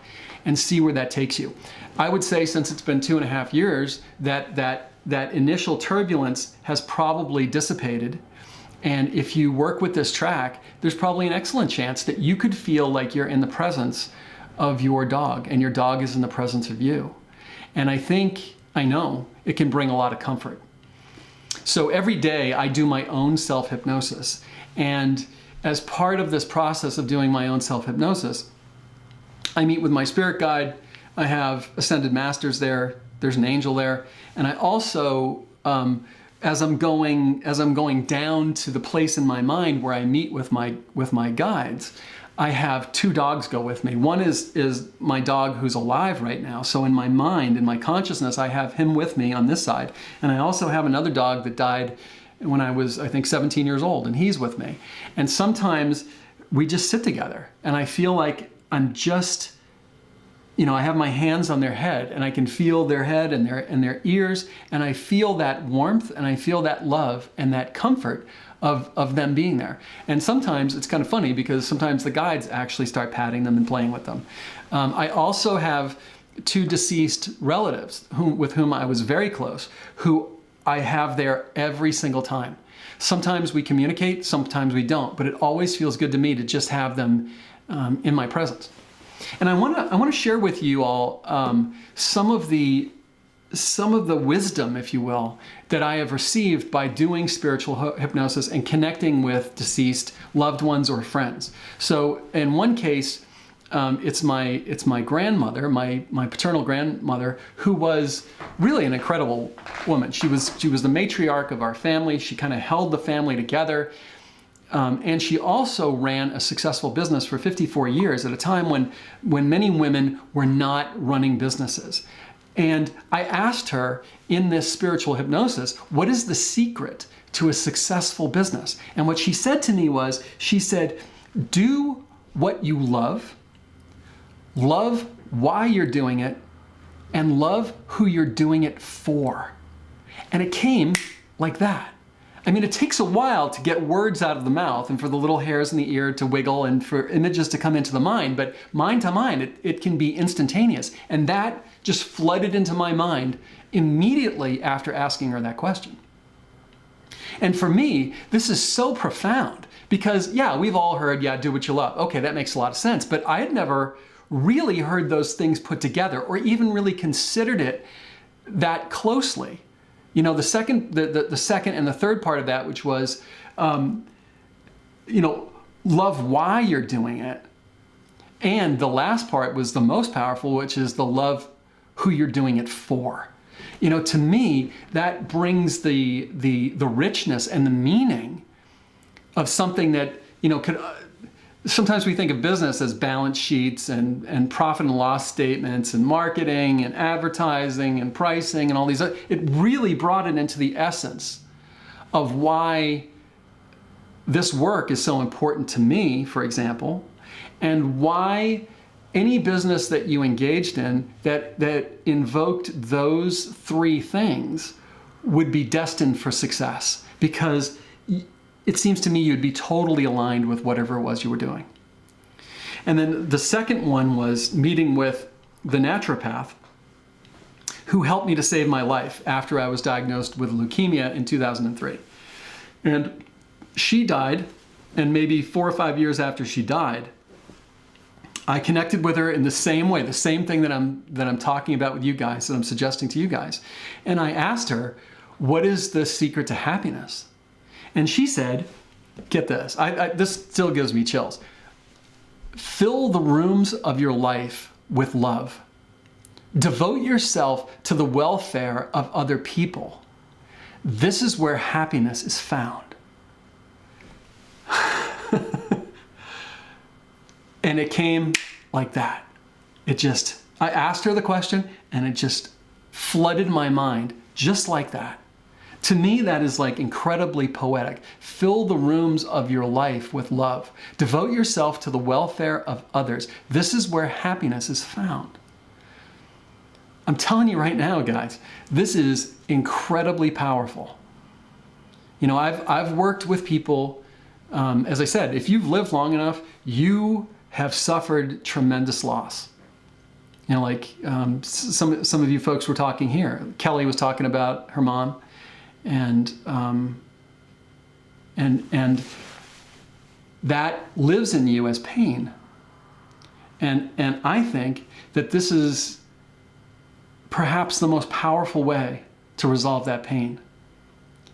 and see where that takes you. I would say, since it's been 2.5 years, that initial turbulence has probably dissipated. And if you work with this track, there's probably an excellent chance that you could feel like you're in the presence of your dog and your dog is in the presence of you. And I know it can bring a lot of comfort. So every day I do my own self-hypnosis. And as part of this process of doing my own self-hypnosis, I meet with my spirit guide. I have ascended masters there. There's an angel there. And I also, as I'm going down to the place in my mind where I meet with my guides, I have 2 dogs go with me. One is my dog who's alive right now. So in my mind, in my consciousness, I have him with me on this side. And I also have another dog that died when I was, I think, 17 years old, and he's with me. And sometimes we just sit together, and I feel like I'm just, I have my hands on their head, and I can feel their head and their ears, and I feel that warmth, and I feel that love and that comfort of them being there. And sometimes it's kind of funny because sometimes the guides actually start patting them and playing with them. I also have 2 deceased relatives with whom I was very close, who I have there every single time. Sometimes we communicate, sometimes we don't, but it always feels good to me to just have them in my presence. And I want to share with you all some of the wisdom, if you will, that I have received by doing spiritual hypnosis and connecting with deceased loved ones or friends. So in one case, it's my grandmother, my paternal grandmother, who was really an incredible woman. She was the matriarch of our family. She kind of held the family together. And she also ran a successful business for 54 years at a time when many women were not running businesses. And I asked her in this spiritual hypnosis, what is the secret to a successful business? And what she said to me was, she said, do what you love why you're doing it, and love who you're doing it for. And it came like that. I mean, it takes a while to get words out of the mouth and for the little hairs in the ear to wiggle and for images to come into the mind, but mind to mind, it can be instantaneous. And that just flooded into my mind immediately after asking her that question. And for me, this is so profound because, yeah, we've all heard, yeah, do what you love. Okay, that makes a lot of sense, but I had never really heard those things put together or even really considered it that closely. The second and the third part of that, which was, love why you're doing it. And the last part was the most powerful, which is the love who you're doing it for. To me, that brings the richness and the meaning of something that, could, sometimes we think of business as balance sheets and profit and loss statements and marketing and advertising and pricing and all these. It really brought it into the essence of why this work is so important to me, for example, and why any business that you engaged in that invoked those 3 things would be destined for success, because it seems to me you'd be totally aligned with whatever it was you were doing. And then the second one was meeting with the naturopath who helped me to save my life after I was diagnosed with leukemia in 2003. And she died, and maybe 4 or 5 years after she died, I connected with her in the same way, the same thing that I'm talking about with you guys, that I'm suggesting to you guys. And I asked her, what is the secret to happiness? And she said, get this, this still gives me chills. Fill the rooms of your life with love. Devote yourself to the welfare of other people. This is where happiness is found. And it came like that. I asked her the question and it just flooded my mind just like that. To me, that is like incredibly poetic. Fill the rooms of your life with love. Devote yourself to the welfare of others. This is where happiness is found. I'm telling you right now, guys, this is incredibly powerful. I've worked with people, as I said, if you've lived long enough, you have suffered tremendous loss. Some of you folks were talking here. Kelly was talking about her mom. And that lives in you as pain. And I think that this is perhaps the most powerful way to resolve that pain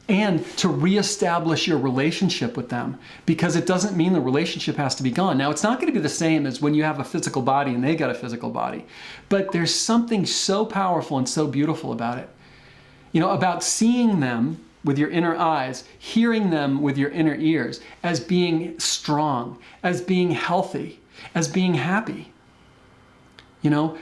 and to reestablish your relationship with them, because it doesn't mean the relationship has to be gone. Now, it's not going to be the same as when you have a physical body and they got a physical body, but there's something so powerful and so beautiful about it. You know, about seeing them with your inner eyes, hearing them with your inner ears, as being strong, as being healthy, as being happy. You know,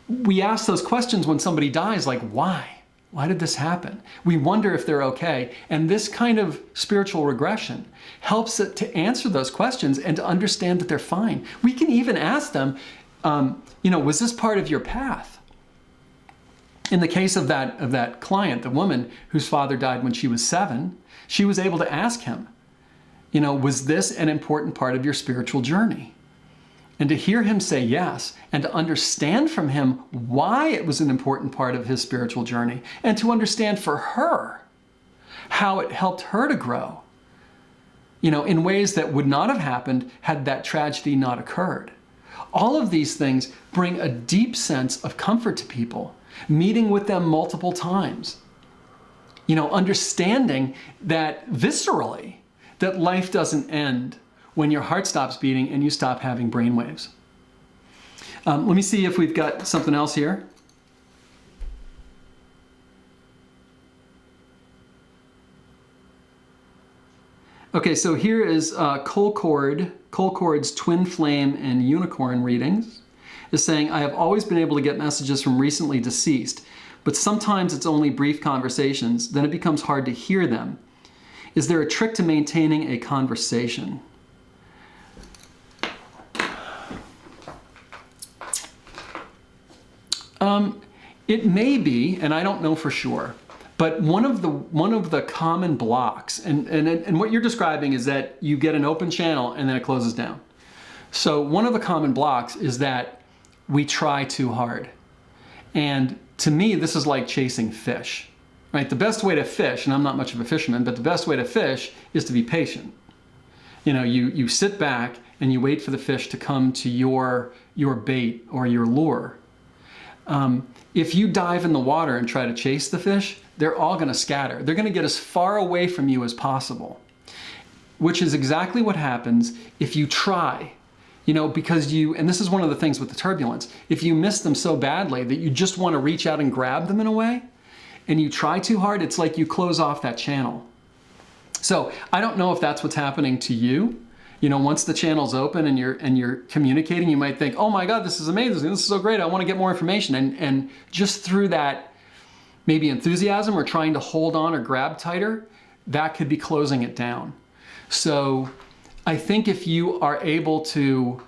we ask those questions when somebody dies, like, why? Why did this happen? We wonder if they're okay. And this kind of spiritual regression helps it to answer those questions and to understand that they're fine. We can even ask them, you know, was this part of your path? In the case of that client, the woman whose father died when she was 7, she was able to ask him, you know, was this an important part of your spiritual journey? And to hear him say yes, and to understand from him why it was an important part of his spiritual journey, and to understand for her how it helped her to grow, you know, in ways that would not have happened had that tragedy not occurred. All of these things bring a deep sense of comfort to people, meeting with them multiple times, you know, understanding that viscerally, that life doesn't end when your heart stops beating and you stop having brain waves. Let me see if we've got something else here. Okay, so here is Colcord's Twin Flame and Unicorn readings. Is saying, I have always been able to get messages from recently deceased, but sometimes it's only brief conversations, then it becomes hard to hear them. Is there a trick to maintaining a conversation? It may be, and I don't know for sure, but one of the common blocks, and what you're describing is that you get an open channel and then it closes down. So one of the common blocks is that we try too hard. And to me, this is like chasing fish, right? The best way to fish, and I'm not much of a fisherman, but the best way to fish is to be patient. You know, you sit back and you wait for the fish to come to your bait or your lure. If you dive in the water and try to chase the fish, they're all going to scatter. They're going to get as far away from you as possible, which is exactly what happens if you try, you know, because and this is one of the things with the turbulence, if you miss them so badly that you just want to reach out and grab them in a way, and you try too hard, it's like you close off that channel. So I don't know if that's what's happening to you. You know, once the channel's open and you're communicating, you might think, oh my God, this is amazing. This is so great. I want to get more information. And just through that maybe enthusiasm or trying to hold on or grab tighter, that could be closing it down. So I think if you are able to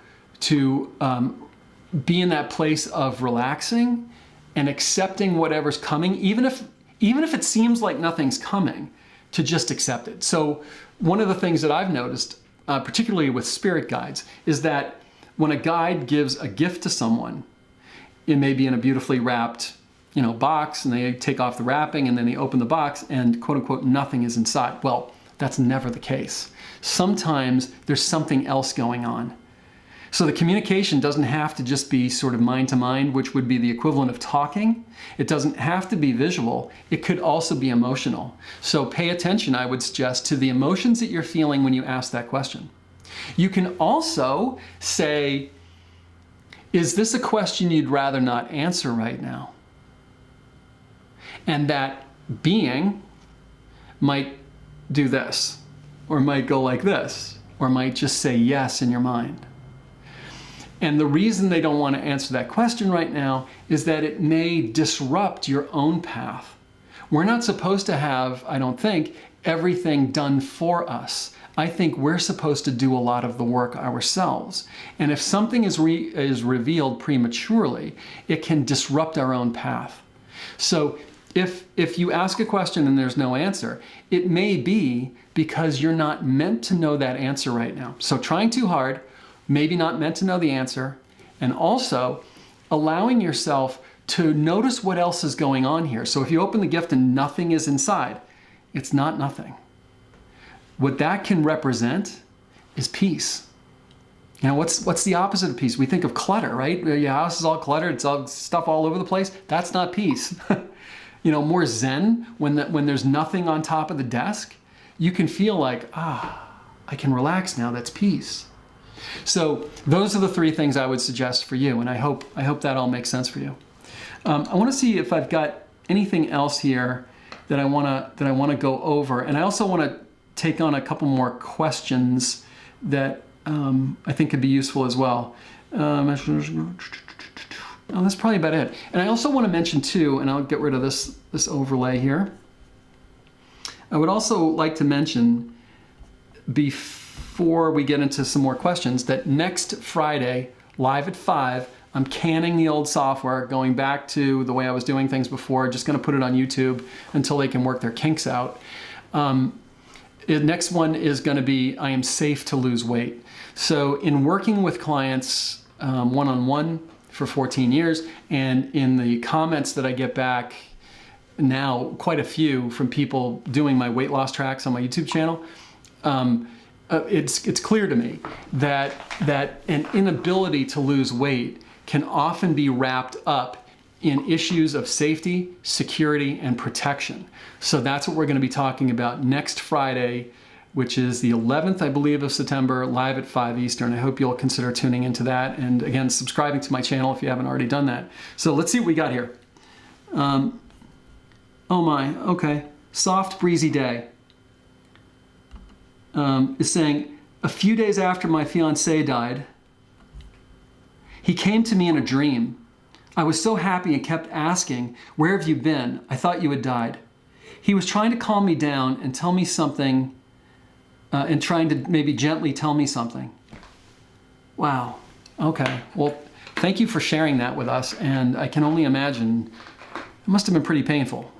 be in that place of relaxing and accepting whatever's coming, even if it seems like nothing's coming, to just accept it. So one of the things that I've noticed, particularly with spirit guides, is that when a guide gives a gift to someone, it may be in a beautifully wrapped, you know, box, and they take off the wrapping and then they open the box and quote unquote nothing is inside. Well, that's never the case. Sometimes there's something else going on. So the communication doesn't have to just be sort of mind to mind, which would be the equivalent of talking. It doesn't have to be visual. It could also be emotional. So pay attention, I would suggest, to the emotions that you're feeling when you ask that question. You can also say, is this a question you'd rather not answer right now? And that being might do this, or might go like this, or might just say yes in your mind. And the reason they don't want to answer that question right now is that it may disrupt your own path. We're not supposed to have, I don't think, everything done for us. I think we're supposed to do a lot of the work ourselves. And if something is revealed prematurely, it can disrupt our own path. So if you ask a question and there's no answer, it may be because you're not meant to know that answer right now. So trying too hard, maybe not meant to know the answer, and also allowing yourself to notice what else is going on here. So if you open the gift and nothing is inside, it's not nothing. What that can represent is peace. Now, what's the opposite of peace? We think of clutter, right? Your house is all cluttered, it's all stuff all over the place. That's not peace. More zen, when there's nothing on top of the desk, you can feel like, I can relax now, that's peace. So those are the 3 things I would suggest for you, and I hope that all makes sense for you. I want to see if I've got anything else here that I want to go over, and I also want to take on a couple more questions that I think could be useful as well. That's probably about it. And I also want to mention too, and I'll get rid of this overlay here. I would also like to mention, before we get into some more questions, that next Friday, live at 5, I'm canning the old software, going back to the way I was doing things before, just going to put it on YouTube until they can work their kinks out. The next one is going to be, I am safe to lose weight. So in working with clients one-on-one for 14 years, and in the comments that I get back now, quite a few from people doing my weight loss tracks on my YouTube channel, it's clear to me that an inability to lose weight can often be wrapped up in issues of safety, security, and protection. So that's what we're going to be talking about next Friday, which is the 11th, I believe, of September, live at 5 Eastern. I hope you'll consider tuning into that, and again, subscribing to my channel if you haven't already done that. So let's see what we got here. Oh my, okay. Soft, breezy day. Is saying, a few days after my fiancé died, he came to me in a dream. I was so happy and kept asking, where have you been? I thought you had died. He was trying to calm me down and tell me something, and trying to maybe gently tell me something. Wow. Okay. Well, thank you for sharing that with us. And I can only imagine it must have been pretty painful.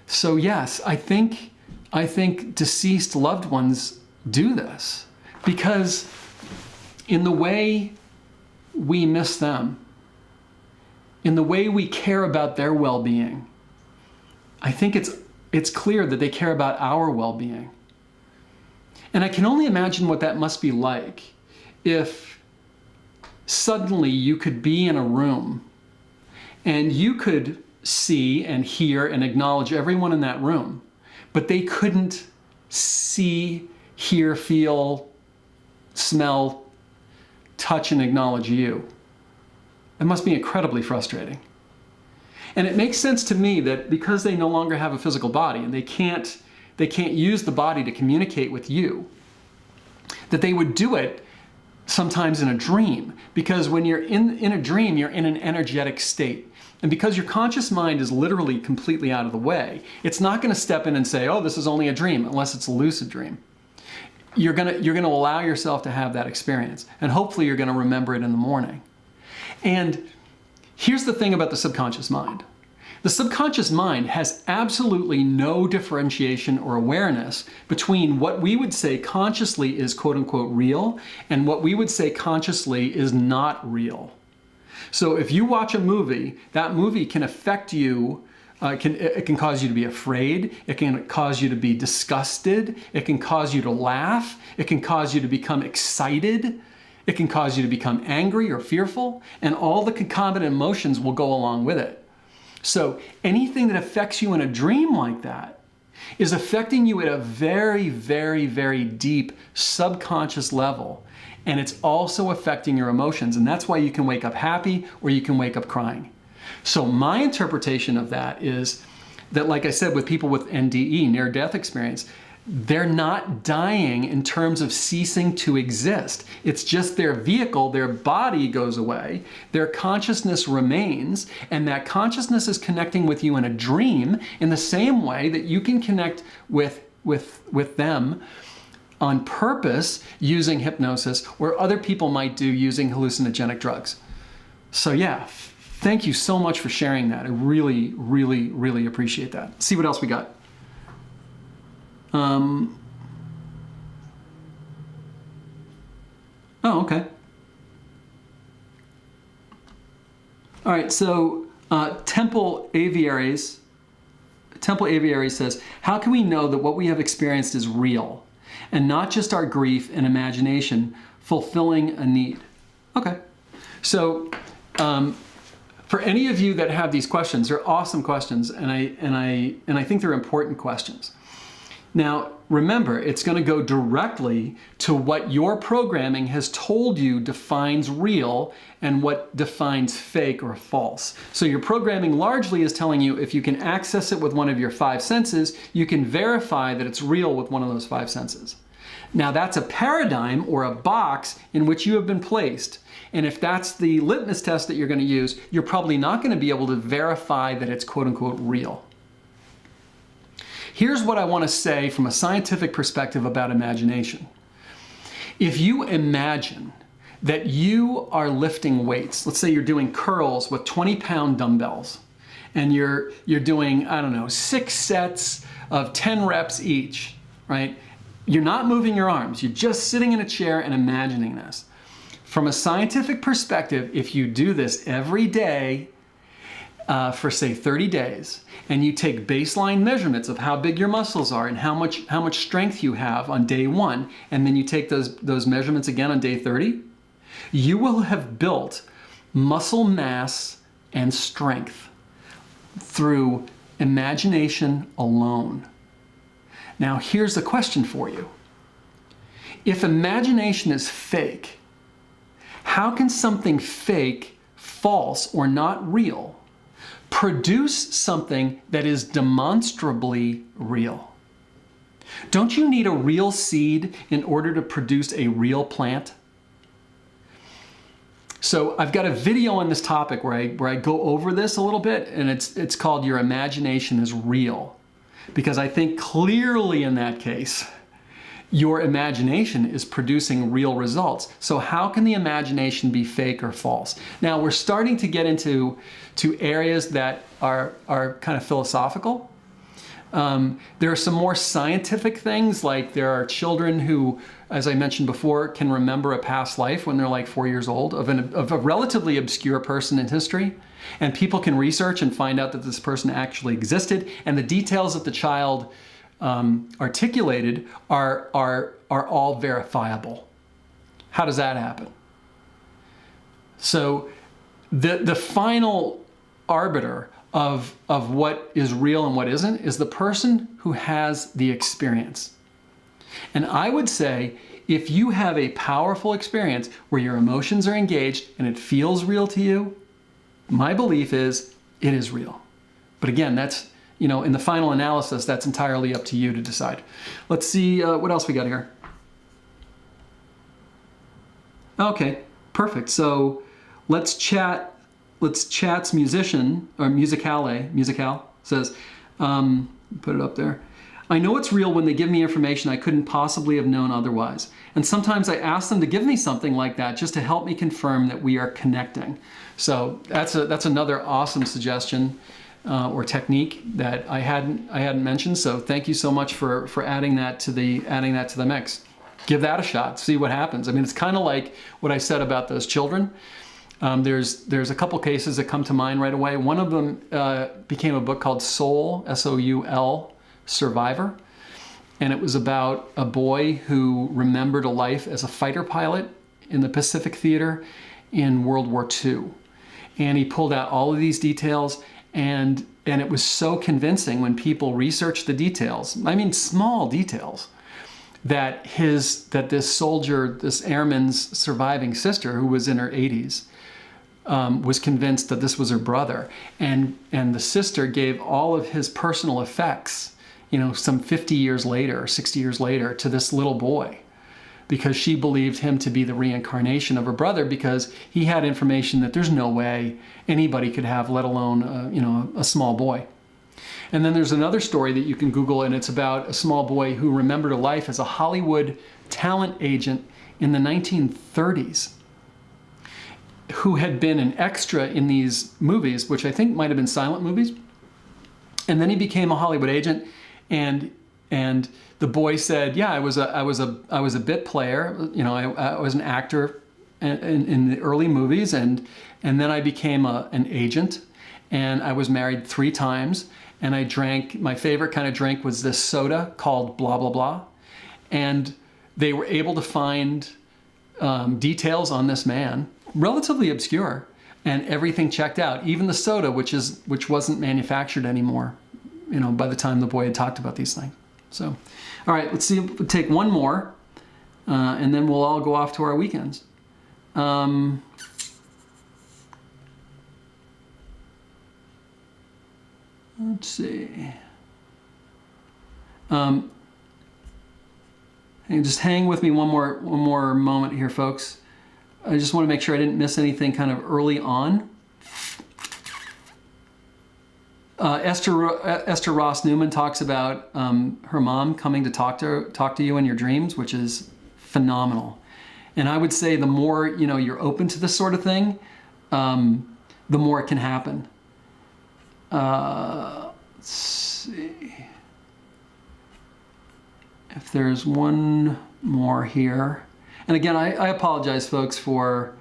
So yes, I think deceased loved ones do this, because in the way we miss them, in the way we care about their well-being, I think it's clear that they care about our well-being. And I can only imagine what that must be like if suddenly you could be in a room and you could see and hear and acknowledge everyone in that room, but they couldn't see, hear, feel, smell, touch, and acknowledge you. It must be incredibly frustrating. And it makes sense to me that because they no longer have a physical body and they can't use the body to communicate with you, that they would do it sometimes in a dream. Because when you're in a dream, you're in an energetic state. And because your conscious mind is literally completely out of the way, it's not going to step in and say, oh, this is only a dream, unless it's a lucid dream. You're going to allow yourself to have that experience. And hopefully you're going to remember it in the morning. And here's the thing about the subconscious mind. The subconscious mind has absolutely no differentiation or awareness between what we would say consciously is quote unquote real and what we would say consciously is not real. So if you watch a movie, that movie can affect you. It can cause you to be afraid. It can cause you to be disgusted. It can cause you to laugh. It can cause you to become excited. It can cause you to become angry or fearful, and all the concomitant emotions will go along with it. So anything that affects you in a dream like that is affecting you at a very, very, very deep subconscious level. And it's also affecting your emotions. And that's why you can wake up happy or you can wake up crying. So my interpretation of that is that, like I said, with people with NDE, near-death experience, they're not dying in terms of ceasing to exist. It's just their vehicle, their body goes away, their consciousness remains, and that consciousness is connecting with you in a dream in the same way that you can connect with them on purpose using hypnosis, or other people might do using hallucinogenic drugs. So yeah, thank you so much for sharing that. I really, really, really appreciate that. Let's see what else we got. Oh, okay. All right, so Temple Aviaries says, how can we know that what we have experienced is real and not just our grief and imagination fulfilling a need. Okay, so for any of you that have these questions, they're awesome questions, and I think they're important questions. Now, remember, it's going to go directly to what your programming has told you defines real and what defines fake or false. So your programming largely is telling you if you can access it with one of your 5 senses, you can verify that it's real with one of those 5 senses. Now, that's a paradigm or a box in which you have been placed. And if that's the litmus test that you're going to use, you're probably not going to be able to verify that it's quote unquote real. Here's what I want to say from a scientific perspective about imagination. If you imagine that you are lifting weights, let's say you're doing curls with 20-pound dumbbells, and you're doing, I don't know, 6 sets of 10 reps each, right? You're not moving your arms. You're just sitting in a chair and imagining this. From a scientific perspective, if you do this every day, for say 30 days, and you take baseline measurements of how big your muscles are and how much strength you have on day 1, and then you take those measurements again on day 30, you will have built muscle mass and strength through imagination alone. Now, here's the question for you. If imagination is fake, how can something fake, false, or not real produce something that is demonstrably real? Don't you need a real seed in order to produce a real plant? So I've got a video on this topic where I go over this a little bit, and it's called Your Imagination is Real. Because I think clearly in that case, your imagination is producing real results. So how can the imagination be fake or false? Now we're starting to get into areas that are kind of philosophical. There are some more scientific things, like there are children who, as I mentioned before, can remember a past life when they're like 4 years old of a relatively obscure person in history. And people can research and find out that this person actually existed, and the details that the child articulated are all verifiable. How does that happen? So the final arbiter of what is real and what isn't is the person who has the experience. And I would say, if you have a powerful experience where your emotions are engaged and it feels real to you, my belief is it is real. But again, that's, you know, in the final analysis, that's entirely up to you to decide. Let's see what else we got here. Okay, perfect. So let's chat's musician, or Musical says, put it up there. I know it's real when they give me information I couldn't possibly have known otherwise. And sometimes I ask them to give me something like that just to help me confirm that we are connecting. So that's another awesome suggestion or technique that I hadn't mentioned. So thank you so much for adding that to the mix. Give that a shot. See what happens. I mean, it's kind of like what I said about those children. There's a couple cases that come to mind right away. One of them became a book called Soul, S-O-U-L, Survivor. And it was about a boy who remembered a life as a fighter pilot in the Pacific Theater in World War II. And he pulled out all of these details, and it was so convincing when people researched the details, I mean small details, that this soldier, this airman's surviving sister, who was in her 80s, was convinced that this was her brother. And the sister gave all of his personal effects, you know, some 50 years later or 60 years later, to this little boy, because she believed him to be the reincarnation of her brother, because he had information that there's no way anybody could have, let alone you know, a small boy. And then there's another story that you can Google, and it's about a small boy who remembered a life as a Hollywood talent agent in the 1930s, who had been an extra in these movies, which I think might have been silent movies. And then he became a Hollywood agent, and the boy said, yeah, I was a bit player, you know, I was an actor in the early movies, and then I became an agent, and I was married 3 times, and I drank, my favorite kind of drink was this soda called blah blah blah, and they were able to find details on this man, relatively obscure, and everything checked out, even the soda, which wasn't manufactured anymore, you know, by the time the boy had talked about these things. So, all right, let's see, we'll take one more, and then we'll all go off to our weekends. Let's see. And just hang with me one more moment here, folks. I just want to make sure I didn't miss anything kind of early on. Esther Ross Newman talks about her mom coming to talk to you in your dreams, which is phenomenal. And I would say the more, you know, you're open to this sort of thing, the more it can happen. Let's see if there's one more here. And again, I apologize, folks, for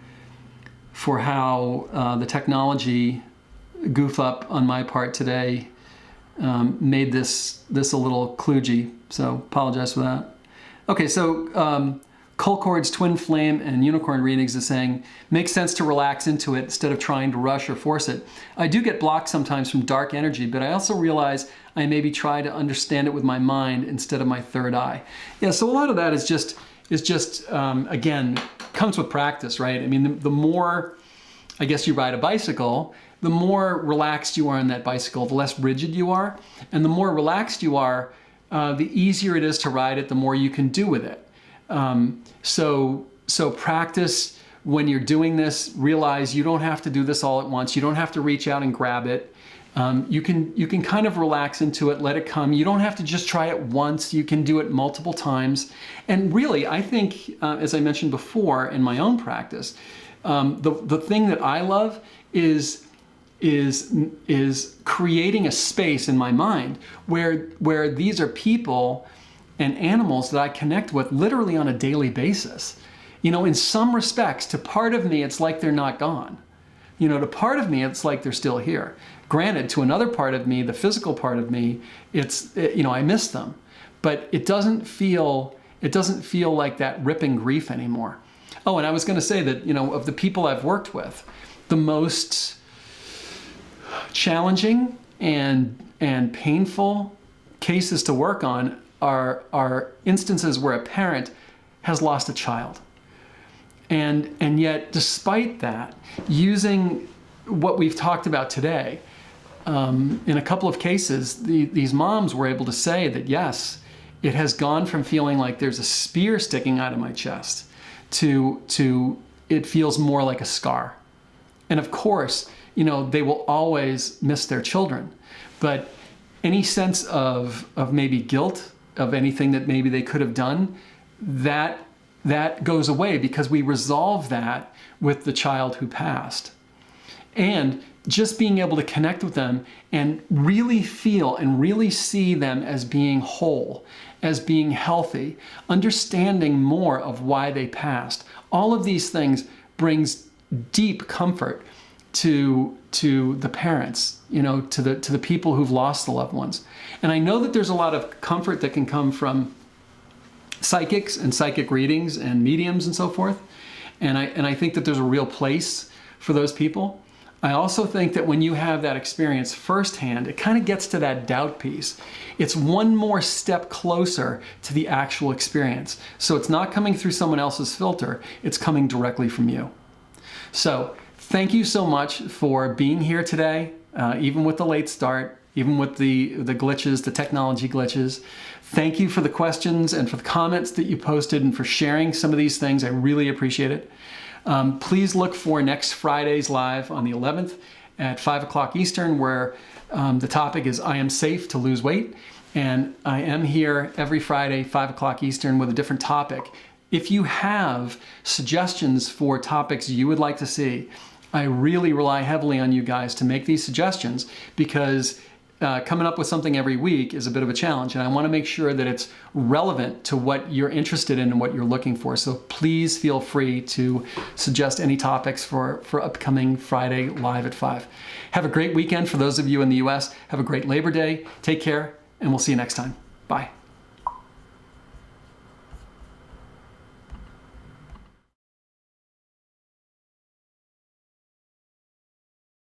how the technology goof up on my part today made this a little kludgy. So apologize for that. Okay, so Colcord's Twin Flame and Unicorn Readings is saying, makes sense to relax into it instead of trying to rush or force it. I do get blocked sometimes from dark energy, but I also realize I maybe try to understand it with my mind instead of my third eye. Yeah, so a lot of that is just again, comes with practice, right? I mean, the more, I guess, you ride a bicycle, the more relaxed you are on that bicycle, the less rigid you are, and the more relaxed you are, the easier it is to ride it, the more you can do with it. So practice when you're doing this, realize you don't have to do this all at once. You don't have to reach out and grab it. You can kind of relax into it, let it come. You don't have to just try it once. You can do it multiple times. And really, I think, as I mentioned before in my own practice, the thing that I love is creating a space in my mind where these are people and animals that I connect with literally on a daily basis. You know, in some respects, to part of me, it's like they're not gone. You know, to part of me, it's like they're still here. Granted, to another part of me, the physical part of me, you know, I miss them. But it doesn't feel like that ripping grief anymore. Oh, and I was going to say that, you know, of the people I've worked with, the most challenging and painful cases to work on are instances where a parent has lost a child. And yet, despite that, using what we've talked about today, in a couple of cases, these moms were able to say that, yes, it has gone from feeling like there's a spear sticking out of my chest to it feels more like a scar. And of course, you know, they will always miss their children, but any sense of maybe guilt of anything that maybe they could have done, that goes away because we resolve that with the child who passed. And just being able to connect with them and really feel and really see them as being whole, as being healthy, understanding more of why they passed. All of these things brings deep comfort to the parents, you know, to the people who've lost the loved ones. And I know that there's a lot of comfort that can come from psychics and psychic readings and mediums and so forth. And I think that there's a real place for those people. I also think that when you have that experience firsthand, it kind of gets to that doubt piece. It's one more step closer to the actual experience. So it's not coming through someone else's filter, it's coming directly from you. So thank you so much for being here today, even with the late start, even with the glitches, the technology glitches. Thank you for the questions and for the comments that you posted and for sharing some of these things. I really appreciate it. Please look for next Friday's live on the 11th at 5 o'clock Eastern, where the topic is I am safe to lose weight. And I am here every Friday, 5 o'clock Eastern, with a different topic. If you have suggestions for topics you would like to see, I really rely heavily on you guys to make these suggestions, because coming up with something every week is a bit of a challenge, and I want to make sure that it's relevant to what you're interested in and what you're looking for. So please feel free to suggest any topics for upcoming Friday live at 5. Have a great weekend for those of you in the US. Have a great Labor Day. Take care, and we'll see you next time. Bye.